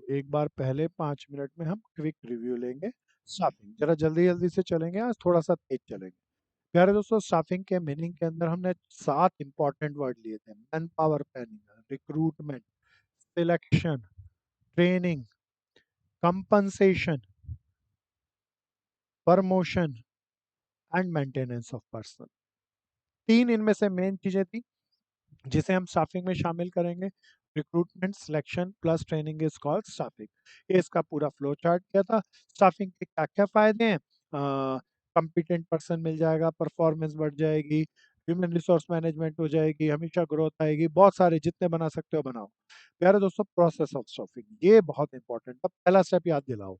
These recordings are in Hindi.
एक बार पहले 5 मिनट में हम क्विक रिव्यू लेंगे। स्टाफिंग जरा जल्दी जल्दी से चलेंगे, आज थोड़ा सा तेज चलेंगे। प्यारे दोस्तों, स्टाफिंग के मीनिंग के अंदर हमने 7 इंपॉर्टेंट वर्ड लिए थे। Man power planning, recruitment, selection, training, compensation, promotion and maintenance of person. 3 इनमें से मेन चीजें थी जिसे हम स्टाफिंग में शामिल करेंगे। Recruitment, selection plus training is called staffing. ये इसका पूरा फ्लो चार्ट किया था। स्टाफिंग के क्या क्या फायदे हैं? कंपिटेंट पर्सन मिल जाएगा, परफॉर्मेंस बढ़ जाएगी, ह्यूमन रिसोर्स मैनेजमेंट हो जाएगी, हमेशा ग्रोथ आएगी, बहुत सारे जितने बना सकते हो बनाओ। प्यारे दोस्तों, प्रोसेस ऑफ स्टाफिंग ये बहुत इंपॉर्टेंट था। पहला स्टेप याद दिलाओ।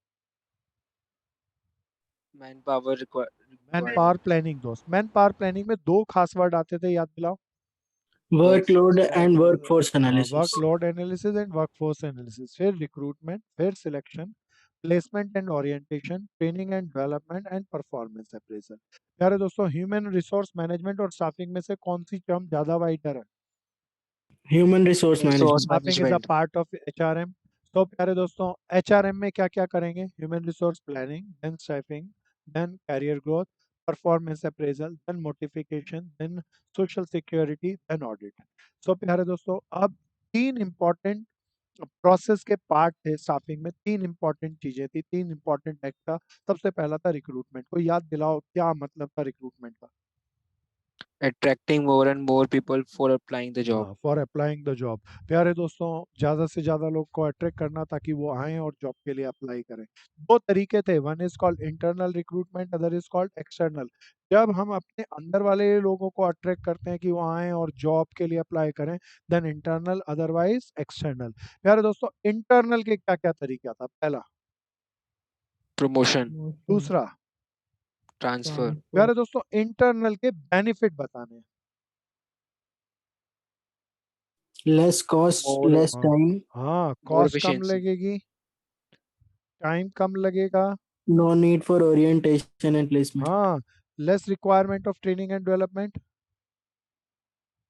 Man power man requirement, power planning. दोस्त, मैन पावर प्लानिंग में 2 खास वर्ड आते थे, याद दिलाओ। Workload and workforce analysis. Workload analysis and workforce analysis, फिर रिक्रूटमेंट, फिर selection, placement and orientation, training and development and performance appraisal. प्यारे दोस्तों, ह्यूमन रिसोर्स मैनेजमेंट और स्टाफिंग में से कौन सी टर्म ज्यादा वाइडर है? Human resource resource management. Staffing is a management, part of HRM. तो प्यारे दोस्तों, एचआरएम में क्या क्या करेंगे? Human resource planning, then staffing, then career growth, performance appraisal, then motivation, then social security, then audit. So प्यारे दोस्तों, अब 3 इंपॉर्टेंट प्रोसेस के पार्ट थे। स्टाफिंग में 3 इंपॉर्टेंट चीजें थी, 3 इंपॉर्टेंट एक्ट था। सबसे पहला था रिक्रूटमेंट। को याद दिलाओ क्या मतलब था रिक्रूटमेंट का? attracting more and more people for applying the job. हाँ, फॉर अप्लाइंग द जॉब। प्यारे दोस्तों, ज्यादा से ज्यादा लोग को अट्रैक्ट करना ताकि वो आए और जॉब के लिए अप्लाई करें। 2 तरीके थे, one is called internal recruitment, other is called external. जब हम अपने अंदर वाले लोगों को अट्रैक्ट करते हैं कि वो आए और जॉब के लिए अप्लाई करें, देन इंटरनल, अदरवाइज एक्सटर्नल। प्यारे दोस्तों, इंटरनल के क्या क्या तरीका था? पहला। Promotion, दूसरा। transfer, प्यारे दोस्तों, इंटरनल के बेनिफिट बताने हैं। लेस कॉस्ट, more लेस हाँ, टाइम, हाँ, more कॉस्ट कम efficiency. लगेगी, टाइम कम लगेगा। No need for orientation and placement. हाँ, less requirement of training and development.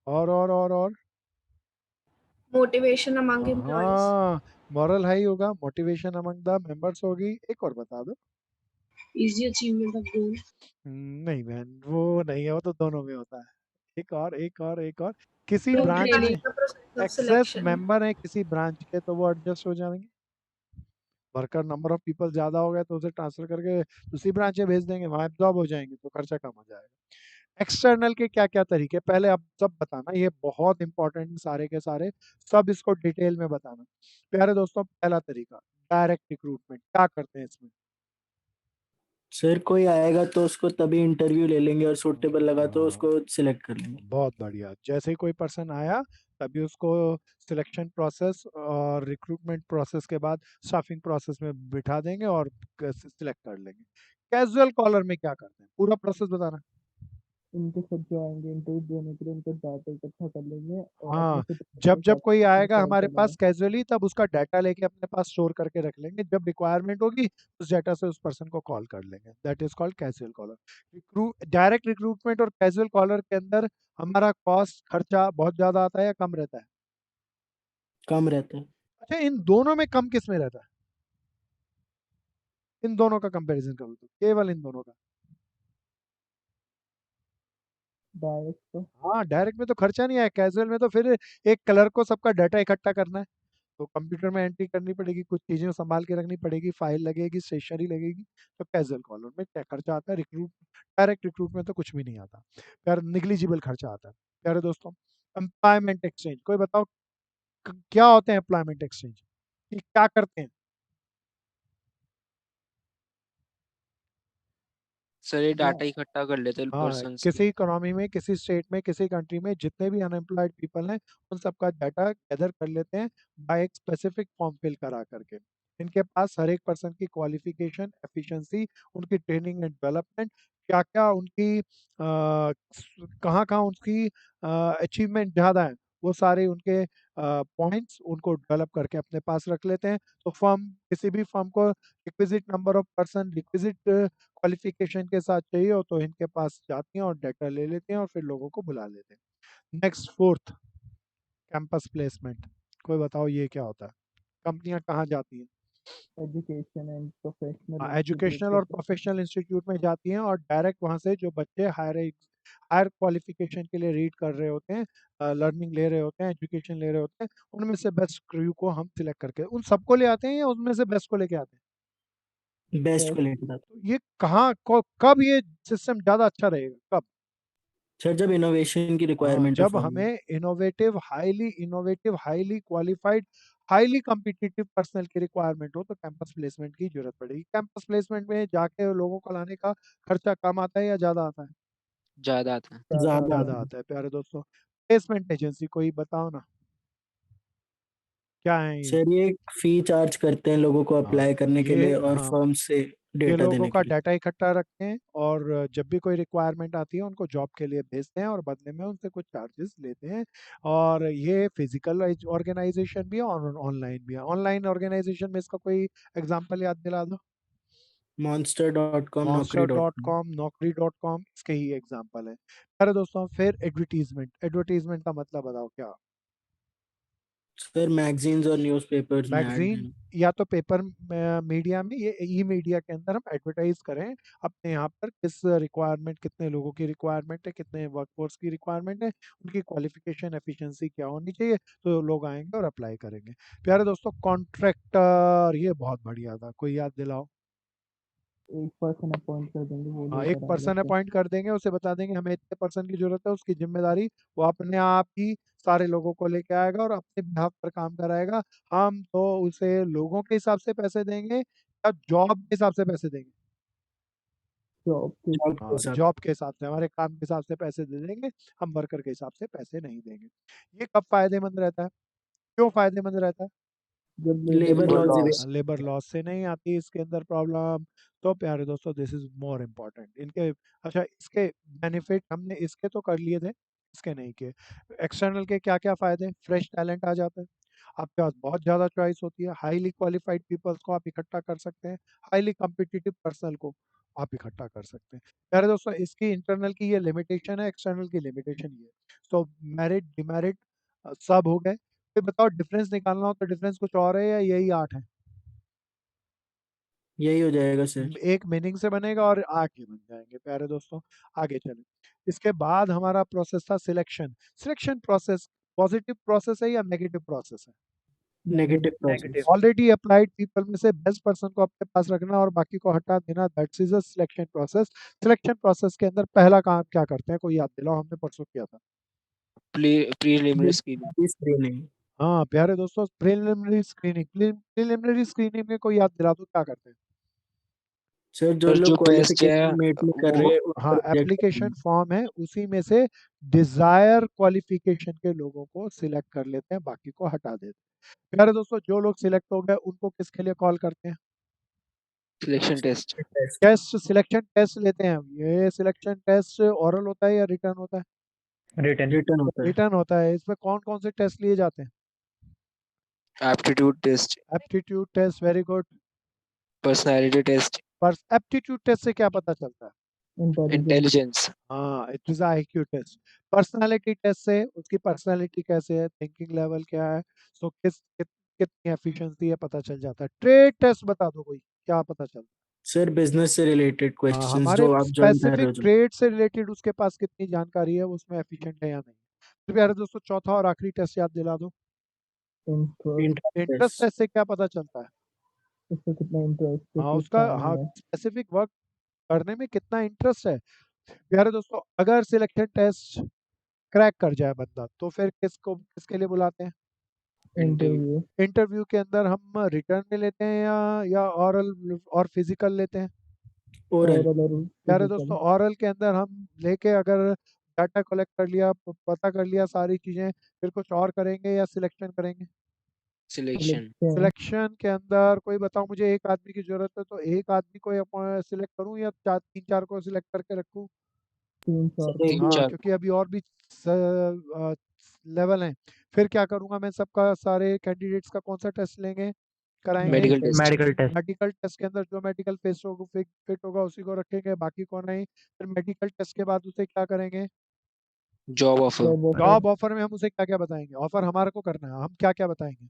और मोटिवेशन अमंग एम्प्लॉइज, हाँ, मॉरल हाई होगा, मोटिवेशन अमंग द मेंबर्स होगी। एक और बता दो। इजी अचीवमेंट ऑफ गोल, नहीं बहन, वो नहीं है, वो तो दोनों में होता है। एक और किसी ग्रुप ब्रांच में ट्रेनिंग का process of access selection, member है किसी ब्रांच के, तो वो एडजस्ट हो जाएंगे। वर्कर नंबर ऑफ पीपल ज्यादा हो गया तो उसे ट्रांसफर करके दूसरी ब्रांच में भेज देंगे, वहां एब्जॉर्ब हो जाएंगे तो खर्चा कम हो जाएगा। एक्सटर्नल के क्या क्या तरीके, पहले आप सब बताना, ये बहुत इंपॉर्टेंट सारे के सारे, सब इसको डिटेल में बताना। प्यारे दोस्तों, पहला तरीका डायरेक्ट रिक्रूटमेंट। क्या करते हैं इसमें? सर कोई आएगा तो उसको तभी इंटरव्यू ले लेंगे और सूटेबल लगा तो हाँ, उसको सिलेक्ट कर लेंगे। बहुत बढ़िया। जैसे ही कोई पर्सन आया तभी उसको सिलेक्शन प्रोसेस और रिक्रूटमेंट प्रोसेस के बाद स्टाफिंग प्रोसेस में बिठा देंगे और सिलेक्ट कर लेंगे। कैजुअल कॉलर में क्या करते हैं, पूरा प्रोसेस बताना। उनके साथ जो आएंगे इंटरव्यू देने के लिए उनका डाटा इकट्ठा कर लेंगे और अपने हाँ, फिटनेस के जब जब हिसाब कोई से आएगा कॉल हमारे करना है। पास कैजुअली, तब उसका डाटा लेके अपने पास स्टोर करके रख लेंगे, जब रिक्वायरमेंट होगी उस डाटा से उस पर्सन को कॉल कर लेंगे। That is called casual caller. Direct recruitment और कैजुअल कॉलर के अंदर हमारा कॉस्ट, खर्चा बहुत ज्यादा आता है या कम रहता है? कम रहता है। अच्छा, इन दोनों में कम किस में रहता है? इन दोनों का कंपैरिजन करो तो, केवल इन दोनों का। डायरेक्ट तो हाँ, डायरेक्ट में तो खर्चा नहीं आया, कैजुअल में तो फिर एक क्लर्क को सबका डाटा इकट्ठा करना है, तो कंप्यूटर में एंट्री करनी पड़ेगी, कुछ चीजें संभाल के रखनी पड़ेगी, फाइल लगेगी, स्टेशनरी लगेगी। तो कैजुअल कॉलर में क्या खर्चा आता है? डायरेक्ट रिक्रूट में तो कुछ भी नहीं आता, यार निग्लिजिबल खर्चा आता है। प्यारे दोस्तों, एम्प्लॉयमेंट एक्सचेंज, कोई बताओ क्या होते हैं एम्प्लॉयमेंट एक्सचेंज, कि क्या करते हैं? सर ये या डाटा इकट्ठा कर लेते हैं हाँ, पर्सन से। किसी इकोनॉमी में, किसी स्टेट में, किसी कंट्री में जितने भी अनएम्प्लॉयड पीपल हैं, उन सबका डाटा गैदर कर लेते हैं बाय एक स्पेसिफिक फॉर्म फिल करा करके। इनके पास हर एक पर्सन की क्वालिफिकेशन, एफिशिएंसी, उनकी ट्रेनिंग एंड डेवलपमेंट, क्या क्या उनकी कहाँ कहाँ उनकी अचीवमेंट ज़्यादा है, वो सारे उनके पॉइंट्स उनको डेवलप करके अपने पास रख लेते हैं। तो फर्म, किसी भी फर्म को requisite number of person, requisite qualification के साथ चाहिए हो तो इनके पास जाती हैं और डाटा ले लेते हैं और फिर लोगों को बुला लेते हैं। Next, fourth, campus placement. कोई बताओ ये क्या होता है? कंपनियां कहाँ जाती हैं? एजुकेशन एंड प्रोफेशनल एजुकेशनल और प्रोफेशनल इंस्टीट्यूट में जाती हैं और डायरेक्ट वहाँ से जो बच्चे हायर क्वालिफिकेशन के लिए रीड कर रहे होते हैं, लर्निंग ले रहे होते हैं, एजुकेशन ले रहे होते हैं, उनमें से बेस्ट क्रू को हम सिलेक्ट करके उन सबको ले आते हैं या उनमें से बेस्ट को लेके आते हैं? बेस्ट को लेकर तो ये कब ये सिस्टम ज़्यादा अच्छा रहेगा, कब? सर जब इनोवेशन की हाँ, रिक्वायरमेंट है जब फॉर्म में। हमें innovative, highly qualified, highly competitive personal की रिक्वायरमेंट हो तो कैंपस प्लेसमेंट की जरूरत पड़ेगी। कैंपस प्लेसमेंट में जाके लोगों को लाने का खर्चा कम आता है या ज्यादा आता है? ज्यादा आता है। ज्यादा ज्यादा आता है प्यारे दोस्तों। प्लेसमेंट एजेंसी कोई बताओ ना, क्या है ये? सर ये फी चार्ज करते हैं लोगों को हाँ, अप्लाई करने के लिए और हाँ, फर्म से ये डेटा लोगों देने का के लिए। डाटा इकट्ठा रखते हैं और जब भी कोई रिक्वायरमेंट आती है उनको जॉब के लिए भेजते हैं और बदले में उनसे कुछ चार्जेस लेते हैं। और ये फिजिकल ऑर्गेनाइजेशन भी है और ऑनलाइन भी है। ऑनलाइन ऑर्गेनाइजेशन में इसका कोई एग्जांपल याद दिला दो। monster.com monster dot naukri.com। Com, नौकरी डॉट कॉम इसके ही एग्जाम्पल है। अरे दोस्तों, फिर एडवर्टीजमेंट। एडवर्टीजमेंट का मतलब बताओ क्या? सर मैगजीन्स और न्यूज़पेपर्स में ऐड मैगजीन देना। या तो पेपर मीडिया में, ये ई मीडिया के अंदर हम एडवर्टाइज करें अपने यहाँ पर किस रिक्वायरमेंट, कितने लोगों की रिक्वायरमेंट है, कितने वर्कफोर्स की रिक्वायरमेंट है, उनकी क्वालिफिकेशन एफिशिएंसी क्या होनी चाहिए, तो लोग आएंगे और अप्लाई करेंगे। प्यारे दोस्तों, कॉन्ट्रैक्टर, ये बहुत बढ़िया था, कोई याद दिलाओ। एक पर्सन अपॉइंट कर देंगे वो हाँ, एक लेकर आएगा पर्सन सर। अपॉइंट कर देंगे, उसे बता देंगे हमें इतने पर्सन की जरूरत है, उसकी जिम्मेदारी वो अपने आप ही सारे लोगों को लेके आएगा और अपने बिहाफ पर काम कराएगा। हम तो उसे लोगों के हिसाब से पैसे देंगे या जॉब के हिसाब से पैसे देंगे? जॉब के हाँ, साथ। जॉब के हिसाब से, हमारे काम के हिसाब से पैसे दे देंगे, हम वर्कर के हिसाब से पैसे नहीं देंगे। ये कब फायदेमंद रहता है, क्यों फायदेमंद रहता है? जब लेबर लॉज लेबर लॉस से नहीं आती इसके अंदर प्रॉब्लम। तो प्यारे दोस्तों, दिस इज मोर इम्पोर्टेंट इनके। अच्छा, इसके बेनिफिट हमने इसके तो कर लिए थे, इसके नहीं किए। एक्सटर्नल के क्या क्या फायदे? फ्रेश टैलेंट आ जाता है, आपके पास बहुत ज़्यादा चॉइस होती है, हाईली क्वालिफाइड पीपल्स को आप इकट्ठा कर सकते हैं, हाईली कॉम्पिटिटिव पर्सनल को आप इकट्ठा कर सकते हैं। प्यारे दोस्तों, इसकी इंटरनल की ये लिमिटेशन है, एक्सटर्नल की लिमिटेशन ये है। तो मेरिट, डिमेरिट सब हो गए। फिर बताओ, डिफरेंस निकालना हो तो डिफरेंस कुछ और है या यही 8 है? यही हो जाएगा सर। एक मीनिंग से बनेगा और 8 ही बन जाएंगे। प्यारे दोस्तों, आगे चलें। इसके बाद हमारा प्रोसेस था selection. Selection process positive process है या नेगेटिव प्रोसेस है? Negative process. Already applied people में से बेस्ट पर्सन को अपने पास रखना और बाकी को हटा देना, that's is a selection process. Selection process के अंदर पहला काम क्या करते हैं, कोई याद दिलाओ, हमने परसों किया था। Preliminary screening. स्क्रीनिंग। हाँ प्यारे दोस्तों, प्रिलिमिनरी स्क्रीनिंग। प्रिलिमिनरी स्क्रीनिंग में कोई याद दिला दो क्या करते हैं? सर जो सर लोग जो टेस्ट है क्वालिफिकेशन मीट नहीं कर वो रहे हाँ, उनको रिजेक्ट करते एप्लीकेशन हैं। फॉर्म है, उसी में से डिजायर क्वालिफिकेशन के लोगों को सिलेक्ट कर लेते हैं, बाकी को हटा देते हैं। प्यारे दोस्तों, जो लोग सिलेक्ट हो गए उनको किसके लिए कॉल करते हैं? Selection test. Test. Test, selection test लेते हैं। ये सिलेक्शन टेस्ट ओरल होता है या रिटर्न होता है? रिटर्न होता है। रिटर्न होता है। इसमें कौन कौन से टेस्ट लिए जाते हैं? Aptitude test. Aptitude test, very good. Personality test. पर एप्टीट्यूड टेस्ट से क्या पता चलता है? इंटेलिजेंस। हाँ, it is IQ test. Personality test से उसकी पर्सनालिटी कैसे है, थिंकिंग लेवल क्या है, सो कितनी एफिशिएंसी है पता चल जाता है। ट्रेड टेस्ट बता दो कोई, क्या पता चलता है? सर बिजनेस से रिलेटेड हाँ, क्वेश्चंस हमारे जो आप ज्वाइन कर रहे स्पेसिफिक हो जो। ट्रेड से रिलेटेड उसके पास कितनी जानकारी है, वो उसमें एफिशिएंट है या नहीं। तो प्यारे दोस्तों, चौथा और आखिरी टेस्ट याद दिला दो। Interest interest. टेस्ट से क्या पता चलता है? उसको कितना इंटरेस्ट है हाँ, किस उसका, काम हाँ, में है। स्पेसिफिक वर्क करने में कितना इंटरेस्ट है। प्यारे दोस्तों, अगर सिलेक्शन टेस्ट क्रैक कर जाए बंदा तो फिर किसके लिए बुलाते हैं? इंटरव्यू। इंटरव्यू के अंदर हम रिटर्न में लेते हैं या ऑरल और फिजिकल लेते हैं? ओरल। प्यारे दोस्तों, ऑरल के अंदर हम लेके अगर डाटा कलेक्ट कर लिया, पता कर लिया सारी चीजें, फिर कुछ और करेंगे या सिलेक्शन करेंगे? सिलेक्शन। सिलेक्शन के अंदर कोई बताओ मुझे, एक आदमी की जरूरत है तो एक आदमी को सिलेक्ट करूं या तीन चार को सिलेक्ट करके रखूं? तीन हाँ, चार। क्योंकि अभी और भी लेवल हैं। फिर क्या करूंगा मैं, सबका, सारे कैंडिडेट्स का कौन सा टेस्ट लेंगे, कराएंगे? Medical test. मेडिकल टेस्ट के अंदर जो मेडिकल फिट होगा उसी को रखेंगे, बाकी को नहीं। फिर मेडिकल टेस्ट के बाद उसे क्या करेंगे? Job offer. जॉब ऑफर में हम उसे क्या क्या बताएंगे? ऑफर हमारे को करना है, हम क्या क्या बताएंगे?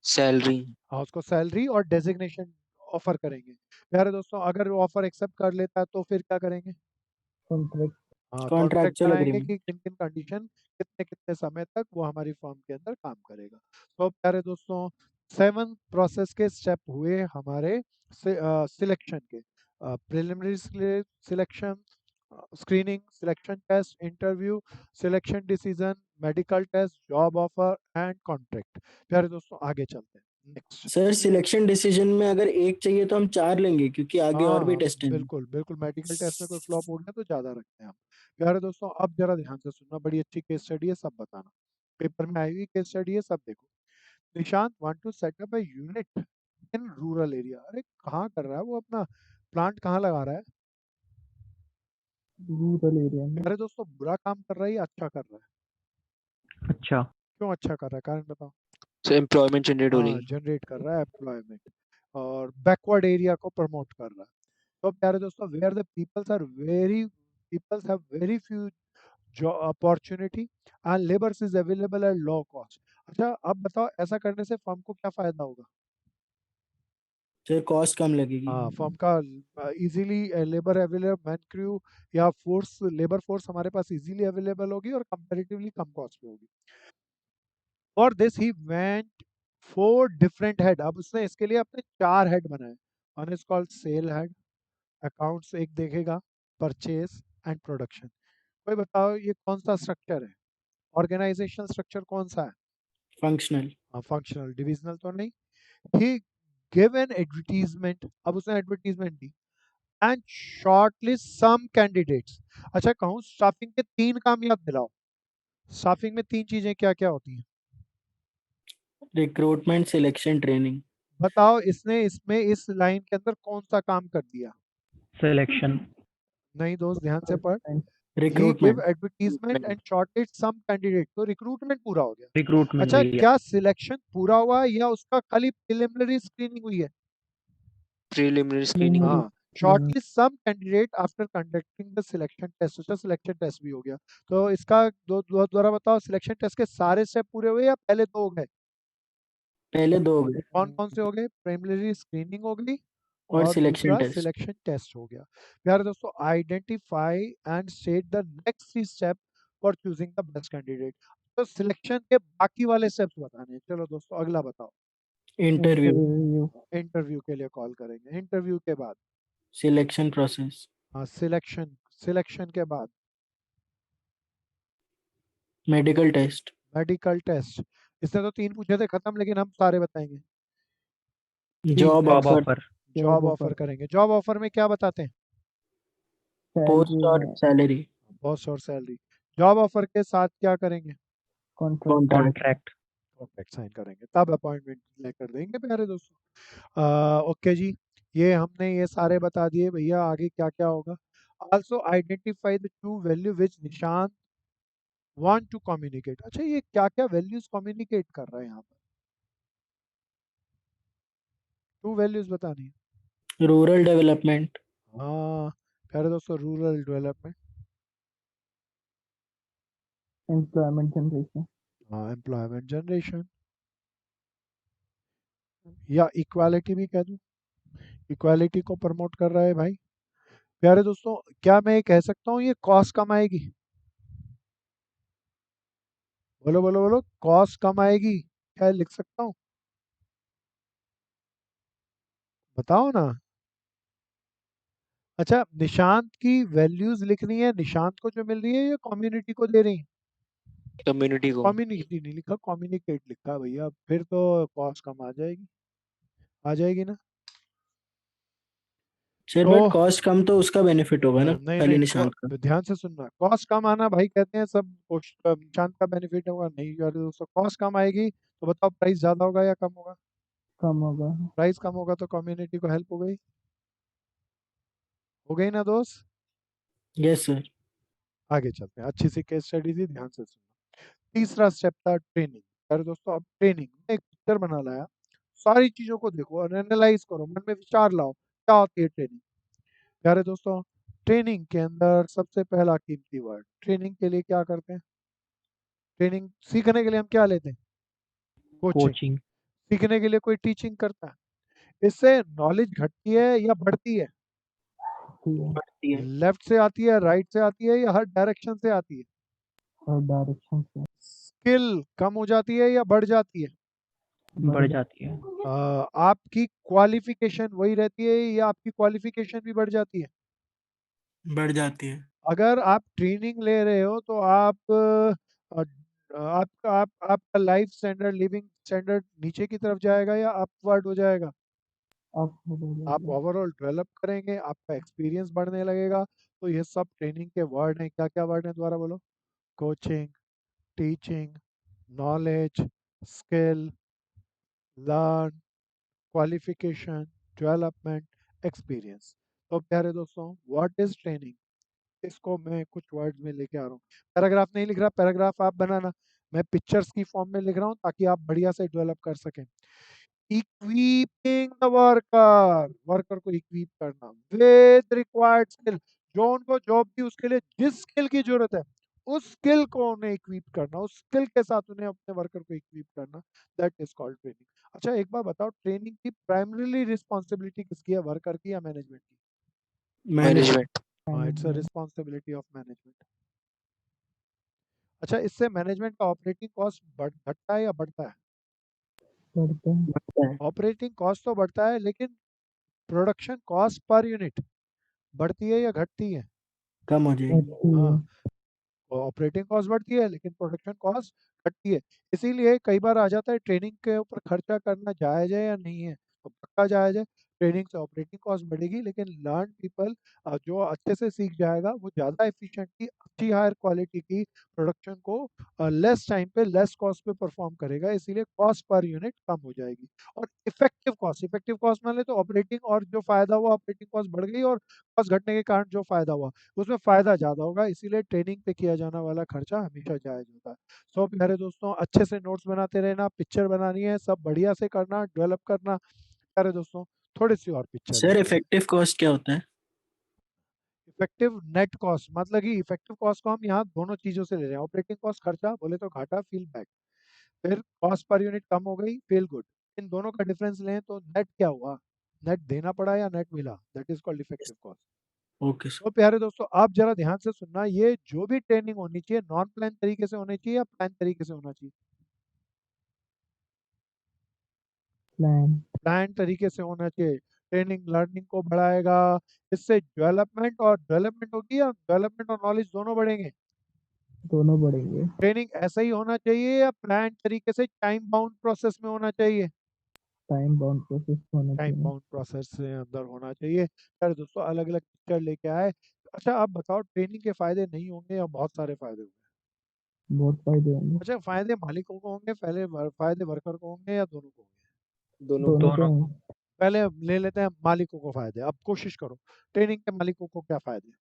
सैलरी। हाँ, उसको सैलरी और डेजिग्नेशन ऑफर करेंगे। प्यारे दोस्तों, अगर वो ऑफर एक्सेप्ट कर लेता है तो फिर क्या करेंगे? कॉन्ट्रैक्ट हाँ, कॉन्ट्रैक्ट कॉन्ट्रैक्चुअल बनाएंगे एग्रीमेंट। कि किन किन कंडीशन कितने कितने समय तक वो हमारी फर्म के अंदर काम करेगा। तो प्यारे दोस्तों, 7 प्रोसेस के स्टेप हुए हमारे सिलेक्शन के। Preliminary selection, screening, selection test, interview, selection decision, medical test, job offer and contract. प्यारे दोस्तों, आगे चलते हैं नेक्स्ट। सर सिलेक्शन डिसीजन में अगर एक चाहिए तो हम 4 लेंगे क्योंकि आगे और भी हाँ, टेस्ट हैं। बिल्कुल बिल्कुल, मेडिकल टेस्ट में कोई फ्लॉप हो गया तो ज्यादा रखते हैं हम। प्यारे दोस्तों, अब जरा ध्यान से सुनना, बड़ी अच्छी केस स्टडी है, सब बताना। पेपर में आई हुई केस स्टडी है, सब देखो। Nishant want to set up a unit in rural area. अरे कहाँ कर रहा है वो? अपना प्लांट कहाँ लगा रहा है? रूरल एरिया में। प्यारे दोस्तों, बुरा काम कर रहा है या अच्छा कर रहा है? अच्छा, क्यों अच्छा कर रहा है? कारण बताओ। सो एम्प्लॉयमेंट जनरेट हो रही हाँ, है। जनरेट कर रहा है एम्प्लॉयमेंट और बैकवर्ड एरिया को प्रमोट कर रहा है। तो प्यारे दोस्तों, where the peoples have very few opportunity and labour is available at low cost. अच्छा, अब बताओ ऐसा करने से फर्म को क्या फायदा होगा? सर कॉस्ट कम लगेगी। हाँ, फर्म का easily labour available, man crew या फोर्स, लेबर फोर्स हमारे पास इजीली अवेलेबल होगी और कंपैरेटिवली कम कॉस्ट पे होगी। For this he went 4 different head. अब उसने इसके लिए अपने 4 हेड बनाए। One is called sale head, accounts एक देखेगा, परचेज एंड प्रोडक्शन। कोई बताओ ये कौन सा स्ट्रक्चर है? ऑर्गेनाइजेशन स्ट्रक्चर कौन सा है? फंक्शनल। फंक्शनल, डिविजनल तो नहीं। ही गिव एन एडवर्टीजमेंट, अब उसने एडवर्टीजमेंट दी एंड शॉर्टलिस्ट सम कैंडिडेट्स। अच्छा कहूँ, स्टाफिंग के 3 काम याद दिलाओ। स्टाफिंग में 3 चीजें क्या क्या होती हैं? Recruitment, selection, training. बताओ इसने इसमें इस लाइन के अंदर कौन सा काम कर दिया? सिलेक्शन, नहीं दोस्त, ध्यान से पढ़। He give recruitment. Advertisement and shortlist some candidate, तो रिक्रूटमेंट पूरा हो गया। रिक्रूटमेंट अच्छा, भैया। क्या सिलेक्शन पूरा हुआ या उसका खाली प्रिलिमिनरी स्क्रीनिंग हुई है? प्रीलिमिनरी स्क्रीनिंग हुई। हाँ, shortlist some candidate after conducting the selection test. उसका सिलेक्शन टेस्ट भी हो गया। तो इसका दोबारा बताओ, सिलेक्शन टेस्ट के सारे स्टेप पूरे हुए या पहले 2 हो गए? पहले 2 हो गए कौन कौन से हो गए? प्रिलिमिनरी स्क्रीनिंग हो गई और और सिलेक्शन दूसरा टेस्ट। सिलेक्शन टेस्ट हो गया। प्यारे दोस्तों, identify and state the next 3 step for choosing the best candidate. तो सिलेक्शन के बाकी वाले स्टेप्स बताने हैं। चलो दोस्तों, अगला बताओ। इंटरव्यू, इंटरव्यू के लिए कॉल करेंगे। इंटरव्यू के बाद सिलेक्शन प्रोसेस, सिलेक्शन, सिलेक्शन के बाद मेडिकल टेस्ट, मेडिकल टेस्ट। इसने तो 3 पूछे थे, खत्म, लेकिन हम सारे बताएंगे। ठीक जॉब है, job offer, offer, job offer करेंगे। जॉब ऑफर में क्या बताते हैं? पोस्ट और सैलरी, बॉस और सैलरी। जॉब ऑफर के साथ क्या करेंगे? कॉन्ट्रैक्ट। कॉन्ट्रैक्ट, कॉन्ट्रैक्ट साइन करेंगे, तब अपॉइंटमेंट लेकर देंगे प्यारे दोस्तों। ओके जी, ये हमने ये सारे बता दिए भैया। आगे क्या क्या होगा? Also identify the true value which Nishant want to communicate. अच्छा, ये क्या क्या वैल्यूज कम्युनिकेट कर रहा है यहाँ पर? ट्रू वैल्यूज बतानी है। रूरल डेवलपमेंट, हाँ प्यारे दोस्तों, रूरल डेवलपमेंट, एम्प्लॉयमेंट जनरेशन, हाँ एम्प्लॉयमेंट जनरेशन, या इक्वालिटी भी कह दूं। इक्वालिटी को प्रमोट कर रहा है भाई। प्यारे दोस्तों, क्या मैं ये कह सकता हूँ ये कॉस्ट कम आएगी? बोलो बोलो बोलो, कॉस्ट कम आएगी? क्या लिख सकता हूँ? बताओ ना। अच्छा, निशांत की वैल्यूज लिखनी है, निशांत को जो मिल रही है, ये कम्युनिटी को दे रही है? कम्युनिटी को। कम्युनिटी नहीं लिखा, कम्युनिकेट लिखा भैया। फिर तो कॉस्ट कम आ जाएगी, आ जाएगी ना? सर तो बट कॉस्ट कम तो उसका बेनिफिट होगा ना, नहीं खाली नहीं, निशांत का। ध्यान से सुनना। कॉस्ट कम आना भाई, कहते हैं सब निशांत का बेनिफिट होगा, नहीं यार दोस्तों, कॉस्ट कम आएगी तो बताओ प्राइस ज्यादा होगा या कम होगा? कम होगा। प्राइस कम होगा तो कम्युनिटी को हेल्प हो गई, हो गई ना दोस्त? Yes sir. आगे चलते हैं, अच्छी सी केस स्टडी थी, ध्यान से सुनना। तीसरा स्टेप था ट्रेनिंग। अरे दोस्तों, अब ट्रेनिंग में एक पिक्चर बना लाया, सारी चीजों को देखो और एनालाइज करो, मन में विचार लाओ, क्या होती है ट्रेनिंग? प्यारे दोस्तों, ट्रेनिंग के अंदर सबसे पहला कीमती वर्ड, ट्रेनिंग के लिए क्या करते हैं? ट्रेनिंग सीखने के लिए हम क्या लेते हैं? कोचिंग। कोचिंग, सीखने के लिए कोई टीचिंग करता है। इससे नॉलेज घटती है या बढ़ती है? ठीक है। बढ़ती है। लेफ्ट से आती है, राइट से आती है या हर डायरेक्शन से आती है? और डायरेक्शन से स्किल कम हो जाती है या बढ़ जाती है? बढ़ जाती है। आपकी क्वालिफिकेशन वही रहती है या आपकी क्वालिफिकेशन भी बढ़ जाती है? बढ़ जाती है। अगर आप ट्रेनिंग ले रहे हो तो आपका लाइफ स्टैंडर्ड, लिविंग स्टैंडर्ड नीचे की तरफ जाएगा या अपवर्ड हो जाएगा? अब हो आप जाएगा। ओवरऑल डेवलप करेंगे, आपका एक्सपीरियंस बढ़ने लगेगा। तो ये सब ट्रेनिंग के वर्ड हैं। क्या क्या वर्ड हैं दोबारा बोलो? Coaching, teaching, knowledge, skill, learn, qualification, development, experience. तो प्यारे दोस्तों, व्हाट इज ट्रेनिंग? इसको मैं कुछ वर्ड्स में लेके आ रहा हूँ। पैराग्राफ नहीं लिख रहा, पैराग्राफ आप बनाना। मैं पिक्चर्स की फॉर्म में लिख रहा हूँ ताकि आप बढ़िया से डेवलप कर सकें। इक्विपिंग द वर्कर, वर्कर को इक्विप करना विद रिक्वायर्ड स्किल। जो उनको जॉब दी उसके लिए जिस स्किल की जरूरत है उस स्किल को उन्हें इक्विप करना, उस स्किल के साथ उन्हें अपने वर्कर को इक्विप करना, दैट इज कॉल्ड ट्रेनिंग। अच्छा एक बार बताओ, ट्रेनिंग की प्राइमरीली रिस्पॉन्सिबिलिटी किसकी है, वर्कर की या मैनेजमेंट की? Management. Management. It's a responsibility of management. अच्छा, इससे मैनेजमेंट का ऑपरेटिंग कॉस्ट घटता है या बढ़ता है? बढ़ता है। बढ़ता है। ऑपरेटिंग कॉस्ट तो बढ़ता है, लेकिन प्रोडक्शन कॉस्ट पर यूनिट बढ़ती है या घटती है? कम हो जाएगी। बढ़ती है। हाँ, ऑपरेटिंग कॉस्ट बढ़ती है लेकिन प्रोडक्शन कॉस्ट घटती है। इसीलिए कई बार आ जाता है ट्रेनिंग के ऊपर खर्चा करना जायज़ है या नहीं है? तो पक्का जायज़ है। ट्रेनिंग से ऑपरेटिंग कॉस्ट बढ़ेगी, लेकिन लर्न पीपल जो अच्छे से सीख जाएगा वो ज़्यादा एफिशिएंटली अच्छी हायर क्वालिटी की प्रोडक्शन को लेस टाइम पे लेस कॉस्ट पे परफॉर्म करेगा। इसीलिए कॉस्ट पर यूनिट कम हो जाएगी। और इफेक्टिव कॉस्ट मान ले तो ऑपरेटिंग और जो फायदा हुआ, ऑपरेटिंग कॉस्ट बढ़ गई और कॉस्ट घटने के कारण जो फायदा हुआ उसमें फ़ायदा ज़्यादा होगा। इसीलिए ट्रेनिंग पे किया जाने वाला खर्चा हमेशा जायज़ होता है। सो प्यारे दोस्तों, अच्छे से नोट्स बनाते रहना, पिक्चर बनानी है, सब बढ़िया से करना, डेवलप करना। प्यारे दोस्तों, थोड़ी सी और पिक्चर सर लेते हैं। इफेक्टिव कॉस्ट क्या होता है? इफेक्टिव नेट कॉस्ट मतलब कि इफेक्टिव कॉस्ट को हम यहाँ दोनों चीज़ों से ले रहे हैं। ऑपरेटिंग कॉस्ट खर्चा बोले तो घाटा, फील बैक। फिर कॉस्ट पर यूनिट कम हो गई, फील गुड। इन दोनों का डिफरेंस लें तो नेट क्या हुआ? नेट देना पड़ा या नेट मिला? That is called effective cost. Okay sir. तो प्यारे दोस्तों, आप जरा ध्यान से सुनना, ये जो भी ट्रेनिंग होनी चाहिए नॉन प्लान तरीके से होनी चाहिए या प्लान तरीके से होना चाहिए? प्लान। प्लान तरीके से होना चाहिए। ट्रेनिंग लर्निंग को बढ़ाएगा, इससे डेवलपमेंट होगी या डेवलपमेंट और नॉलेज दोनों बढ़ेंगे? दोनों बढ़ेंगे। ट्रेनिंग ऐसा ही होना चाहिए या प्लान तरीके से टाइम बाउंड प्रोसेस में होना चाहिए? टाइम बाउंड प्रोसेस होना टाइम चाहिए। बाउंड प्रोसेस से अंदर होना चाहिए। यार दोस्तों, अलग अलग पिक्चर लेके आए। अच्छा आप बताओ, ट्रेनिंग के फायदे नहीं होंगे या बहुत सारे फायदे होंगे? बहुत फायदे होंगे। अच्छा, फायदे मालिकों को होंगे पहले, फायदे वर्कर को होंगे या दोनों को होंगे? दोनों दोनों को। को होंगे। पहले ले लेते हैं मालिकों को फायदे। अब कोशिश करो, ट्रेनिंग के मालिकों को क्या फायदे?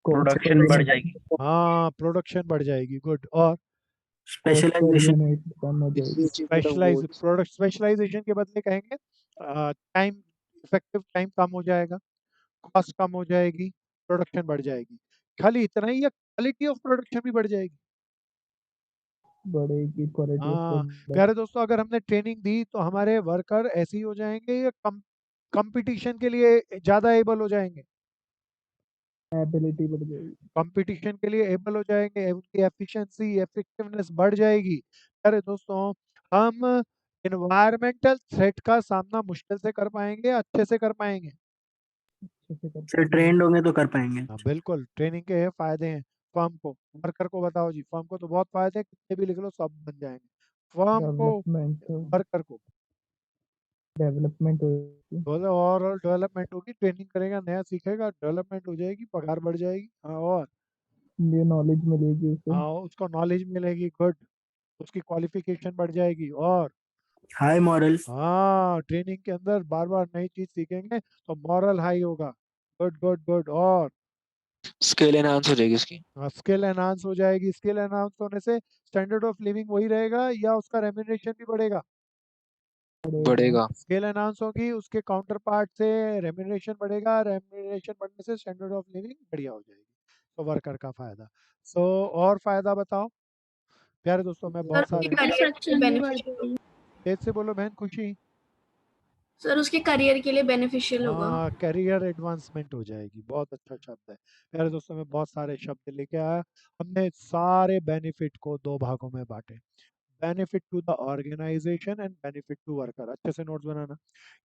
प्रोडक्शन बढ़ जाएगी। हाँ, प्रोडक्शन बढ़ जाएगी, गुड। और कॉस्ट पर स्पेशलाइजेशन। यूनिट कम हो Easy जाएगी। achievement of goals. स्पेशलाइजेशन के बदले कहेंगे टाइम, इफेक्टिव टाइम कम हो जाएगा, कॉस्ट कम हो जाएगी, प्रोडक्शन बढ़ जाएगी। खाली इतना ही या क्वालिटी ऑफ प्रोडक्शन भी बढ़ जाएगी? बढ़ेगी क्वालिटी ऑफ हाँ प्रोडक्ट। प्यारे दोस्तों, अगर हमने ट्रेनिंग दी तो हमारे वर्कर ऐसे ही हो जाएंगे या कंपटीशन के लिए ज़्यादा एबल हो जाएंगे? एबिलिटी बढ़ जाएगी। कंपटीशन के लिए एबल हो जाएंगे, उनकी एफिशिएंसी, इफेक्टिवनेस बढ़ जाएगी। अरे दोस्तों, हम इन्वायरमेंटल थ्रेट का सामना मुश्किल से कर पाएंगे, अच्छे से कर पाएंगे? अच्छे से कर सर पाएंगे। ट्रेंड होंगे तो कर पाएंगे। हाँ बिल्कुल, ट्रेनिंग के ये फायदे हैं। फर्म को, वर्कर को बताओ जी, फर्म को तो बहुत फायदे हैं, कितने भी लिख लो सब बन जाएंगे। फर्म को, डेवलपमेंट वर्कर को, डेवलपमेंट होगी। बोले ओवरऑल डेवलपमेंट होगी। ट्रेनिंग करेगा, नया सीखेगा, डेवलपमेंट हो जाएगी, पगार बढ़ जाएगी। हाँ, और न्यू नॉलेज मिलेगी उसे। हाँ उसको नॉलेज मिलेगी, गुड। उसकी क्वालिफिकेशन बढ़ जाएगी। और हाई मॉरल। हाँ, ट्रेनिंग के अंदर बार बार नई चीज सीखेंगे तो मॉरल हाई होगा, गुड गुड गुड। और स्केल एनहांस हो जाएगी उसकी। स्किल एनहांस हो जाएगी। स्किल एनहांस होने से स्टैंडर्ड ऑफ लिविंग वही रहेगा या उसका रेम्यूनरेशन भी बढ़ेगा? बढ़ेगा। बढ़ेगा। स्किल एनहांस होगी, उसके काउंटर पार्ट से रेम्यूनरेशन बढ़ेगा, रेम्यूनरेशन बढ़ने से स्टैंडर्ड ऑफ लिविंग बढ़िया हो जाएगी। तो वर्कर का फायदा। सो और फायदा बताओ प्यारे दोस्तों, मैं बहुत सारे मैन्युफैक्चरिंग भी बढ़ जाएगी। तेज से बोलो बहन खुशी। सर उसके करियर के लिए बेनिफिशियल होगा। हाँ, करियर एडवांसमेंट हो जाएगी। बहुत अच्छा शब्द है। प्यारे दोस्तों, मैं बहुत सारे शब्द लेके आया। हमने सारे बेनिफिट को दो भागों में बांटे, benefit to the organisation and benefit to worker. अच्छे से नोट्स बनाना,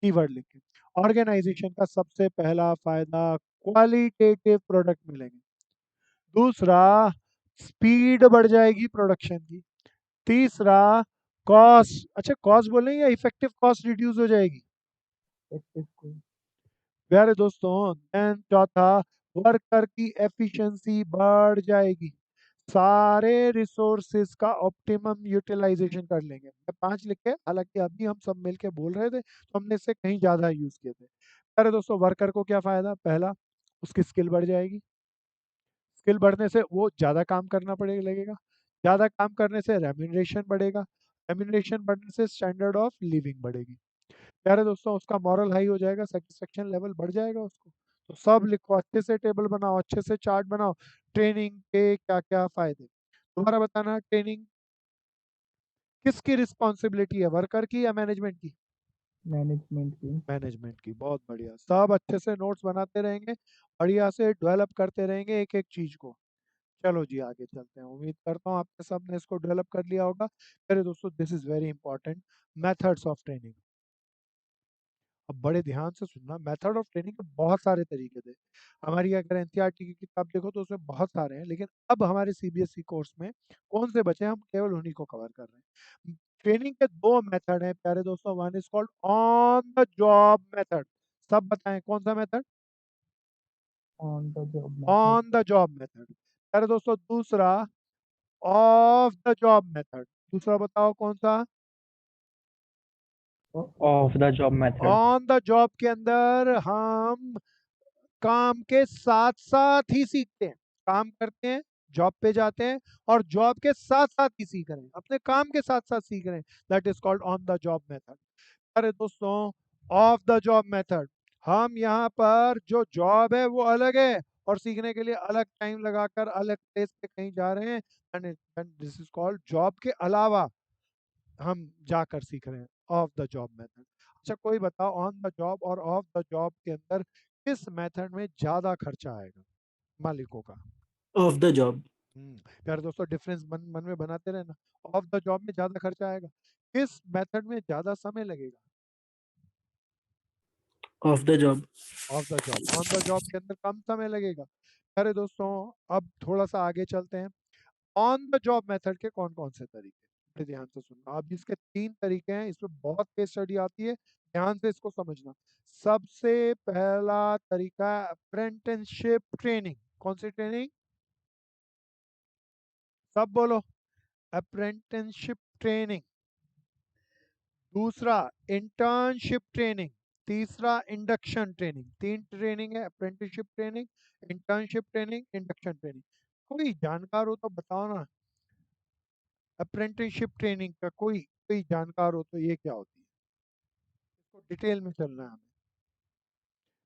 कीवर्ड लिख के। ऑर्गेनाइजेशन का सबसे पहला फायदा, क्वालिटेटिव प्रोडक्ट मिलेंगे। दूसरा, स्पीड बढ़ जाएगी प्रोडक्शन की। तीसरा, कॉस्ट, अच्छा कॉस्ट बोलें या इफेक्टिव कॉस्ट रिड्यूस हो जाएगी। एक्टिव को प्यारे दोस्तों, देन चौथा, वर्कर की एफिशिएंसी बढ़ जाएगी। सारे रिसोर्सेज का ऑप्टिमम यूटिलाइजेशन कर लेंगे। मैं 5 लिख के, हालांकि अभी हम सब मिलके बोल रहे थे तो हमने इससे कहीं ज्यादा यूज किए थे। प्यारे दोस्तों, वर्कर को क्या फायदा, पहला, उसकी स्किल बढ़ जाएगी। स्किल बढ़ने से वो ज़्यादा काम करना पड़ेगा लगेगा। ज़्यादा काम करने से रेम्यूनरेशन बढ़ेगा। रेम्यूनरेशन बढ़ने से स्टैंडर्ड ऑफ लिविंग बढ़ेगी। प्यारे दोस्तों, उसका मॉरल हाई हो जाएगा, सेटिस्फेक्शन लेवल बढ़ जाएगा उसको। तो सब लिखो, अच्छे से टेबल बनाओ, अच्छे से चार्ट बनाओ। ट्रेनिंग के क्या क्या फायदे, दोबारा बताना। ट्रेनिंग किसकी रिस्पॉन्सिबिलिटी है, वर्कर की या मैनेजमेंट की? मैनेजमेंट की। मैनेजमेंट की। बहुत बढ़िया, सब अच्छे से नोट्स बनाते रहेंगे, बढ़िया से डेवलप करते रहेंगे एक एक चीज को। चलो जी आगे चलते हैं। उम्मीद करता हूँ आपने सबने इसको डेवलप कर लिया होगा। मेरे दोस्तों, this is very important, methods of training. अब बड़े ध्यान से सुनना, मेथड ऑफ ट्रेनिंग के बहुत सारे तरीके थे। हमारी अगर एनसीईआरटी की किताब देखो तो उसमें बहुत सारे हैं, लेकिन अब हमारे सीबीएसई कोर्स में कौन से बचे हैं, हम केवल उन्हीं को कवर कर रहे हैं। ट्रेनिंग के दो मेथड हैं प्यारे दोस्तों, one is called on the job method. सब बताएं कौन सा method? On the job method. On the job method. प्यारे दोस्तों, दूसरा ऑफ द जॉब मेथड। दूसरा बताओ कौन सा? Of the job method. On the job के अंदर हम काम के साथ साथ ही सीखते हैं। काम करते हैं, जॉब पे जाते हैं, और जॉब के साथ साथ ही सीख रहे हैं, अपने काम के साथ साथ सीख रहे हैं। That is called on the job method. अरे दोस्तों, ऑफ द जॉब मेथड, हम यहाँ पर जो जॉब है वो अलग है, और सीखने के लिए अलग टाइम लगाकर अलग प्लेस पे कहीं जा रहे हैं, and this is called job के अलावा हम जाकर सीख रहे हैं, ऑफ द जॉब मेथड। अच्छा कोई बताओ, ऑन द जॉब और ऑफ द जॉब के अंदर किस मेथड में ज्यादा खर्चा आएगा मालिकों का? Of the job. प्यारे दोस्तों, डिफरेंस मन में बनाते रहना। ऑफ द जॉब में ज्यादा खर्चा आएगा, किस मेथड में ज्यादा समय लगेगा? Of the job. Of the job. On the job के अंदर कम समय लगेगा। प्यारे दोस्तों, अब थोड़ा सा आगे चलते हैं। ऑन द जॉब मेथड के कौन कौन से तरीके, बड़े ध्यान से सुनना। अब इसके 3 तरीके हैं, इसमें बहुत केस स्टडी आती है, ध्यान से इसको समझना। सबसे पहला तरीका, अप्रेंटिसशिप ट्रेनिंग। कौन सी ट्रेनिंग? सब बोलो, अप्रेंटिसशिप ट्रेनिंग। दूसरा, इंटर्नशिप ट्रेनिंग। तीसरा, इंडक्शन ट्रेनिंग। 3 ट्रेनिंग है, apprenticeship training, internship training, induction training. कोई जानकार हो तो बताओ ना, अप्रेंटिसशिप ट्रेनिंग का कोई कोई जानकार हो तो ये क्या होती है, इसको डिटेल में चलना है हमें।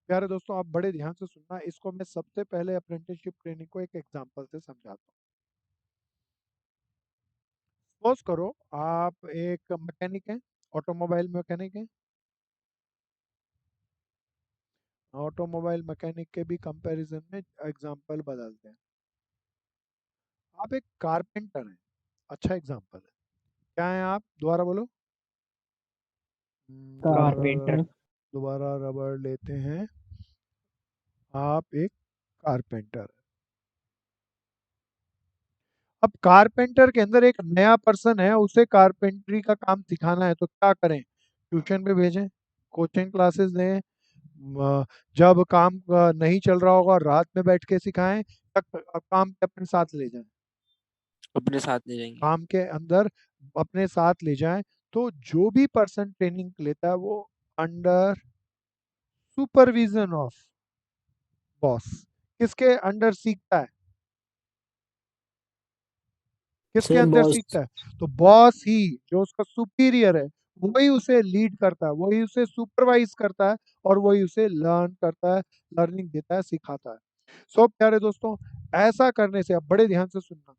प्यारे दोस्तों, आप बड़े ध्यान से सुनना, इसको मैं सबसे पहले अप्रेंटिसशिप ट्रेनिंग को एक एग्जांपल से समझाता हूँ। सपोज करो आप एक मैकेनिक हैं, ऑटोमोबाइल मैकेनिक हैं। ऑटोमोबाइल मैकेनिक के भी कंपैरिजन में एग्जांपल बदलते हैं। आप एक कारपेंटर हैं, अच्छा एग्जांपल है। क्या है आप, दोबारा बोलो। कारपेंटर। दोबारा रबड़ लेते हैं। आप एक कारपेंटर। अब कारपेंटर के अंदर एक नया पर्सन है, उसे कारपेंटरी का काम सिखाना है, तो क्या करें? ट्यूशन पे भेजें, कोचिंग क्लासेस दें, जब काम नहीं चल रहा होगा रात में बैठ के सिखाएं, या काम पे अपने साथ ले जाएं? अपने साथ ले जाएंगे। काम के अंदर अपने साथ ले जाएं। तो जो भी पर्सन ट्रेनिंग लेता है वो अंडर सुपरविजन ऑफ बॉस, किसके अंडर सीखता है? किसके सर अंदर बॉस। सीखता है? तो बॉस ही, जो उसका सुपीरियर है, वही उसे लीड करता है, वही उसे सुपरवाइज करता है, और वही उसे लर्न करता है, लर्निंग देता है, सिखाता है। सो प्यारे दोस्तों, ऐसा करने से, अब बड़े ध्यान से सुनना,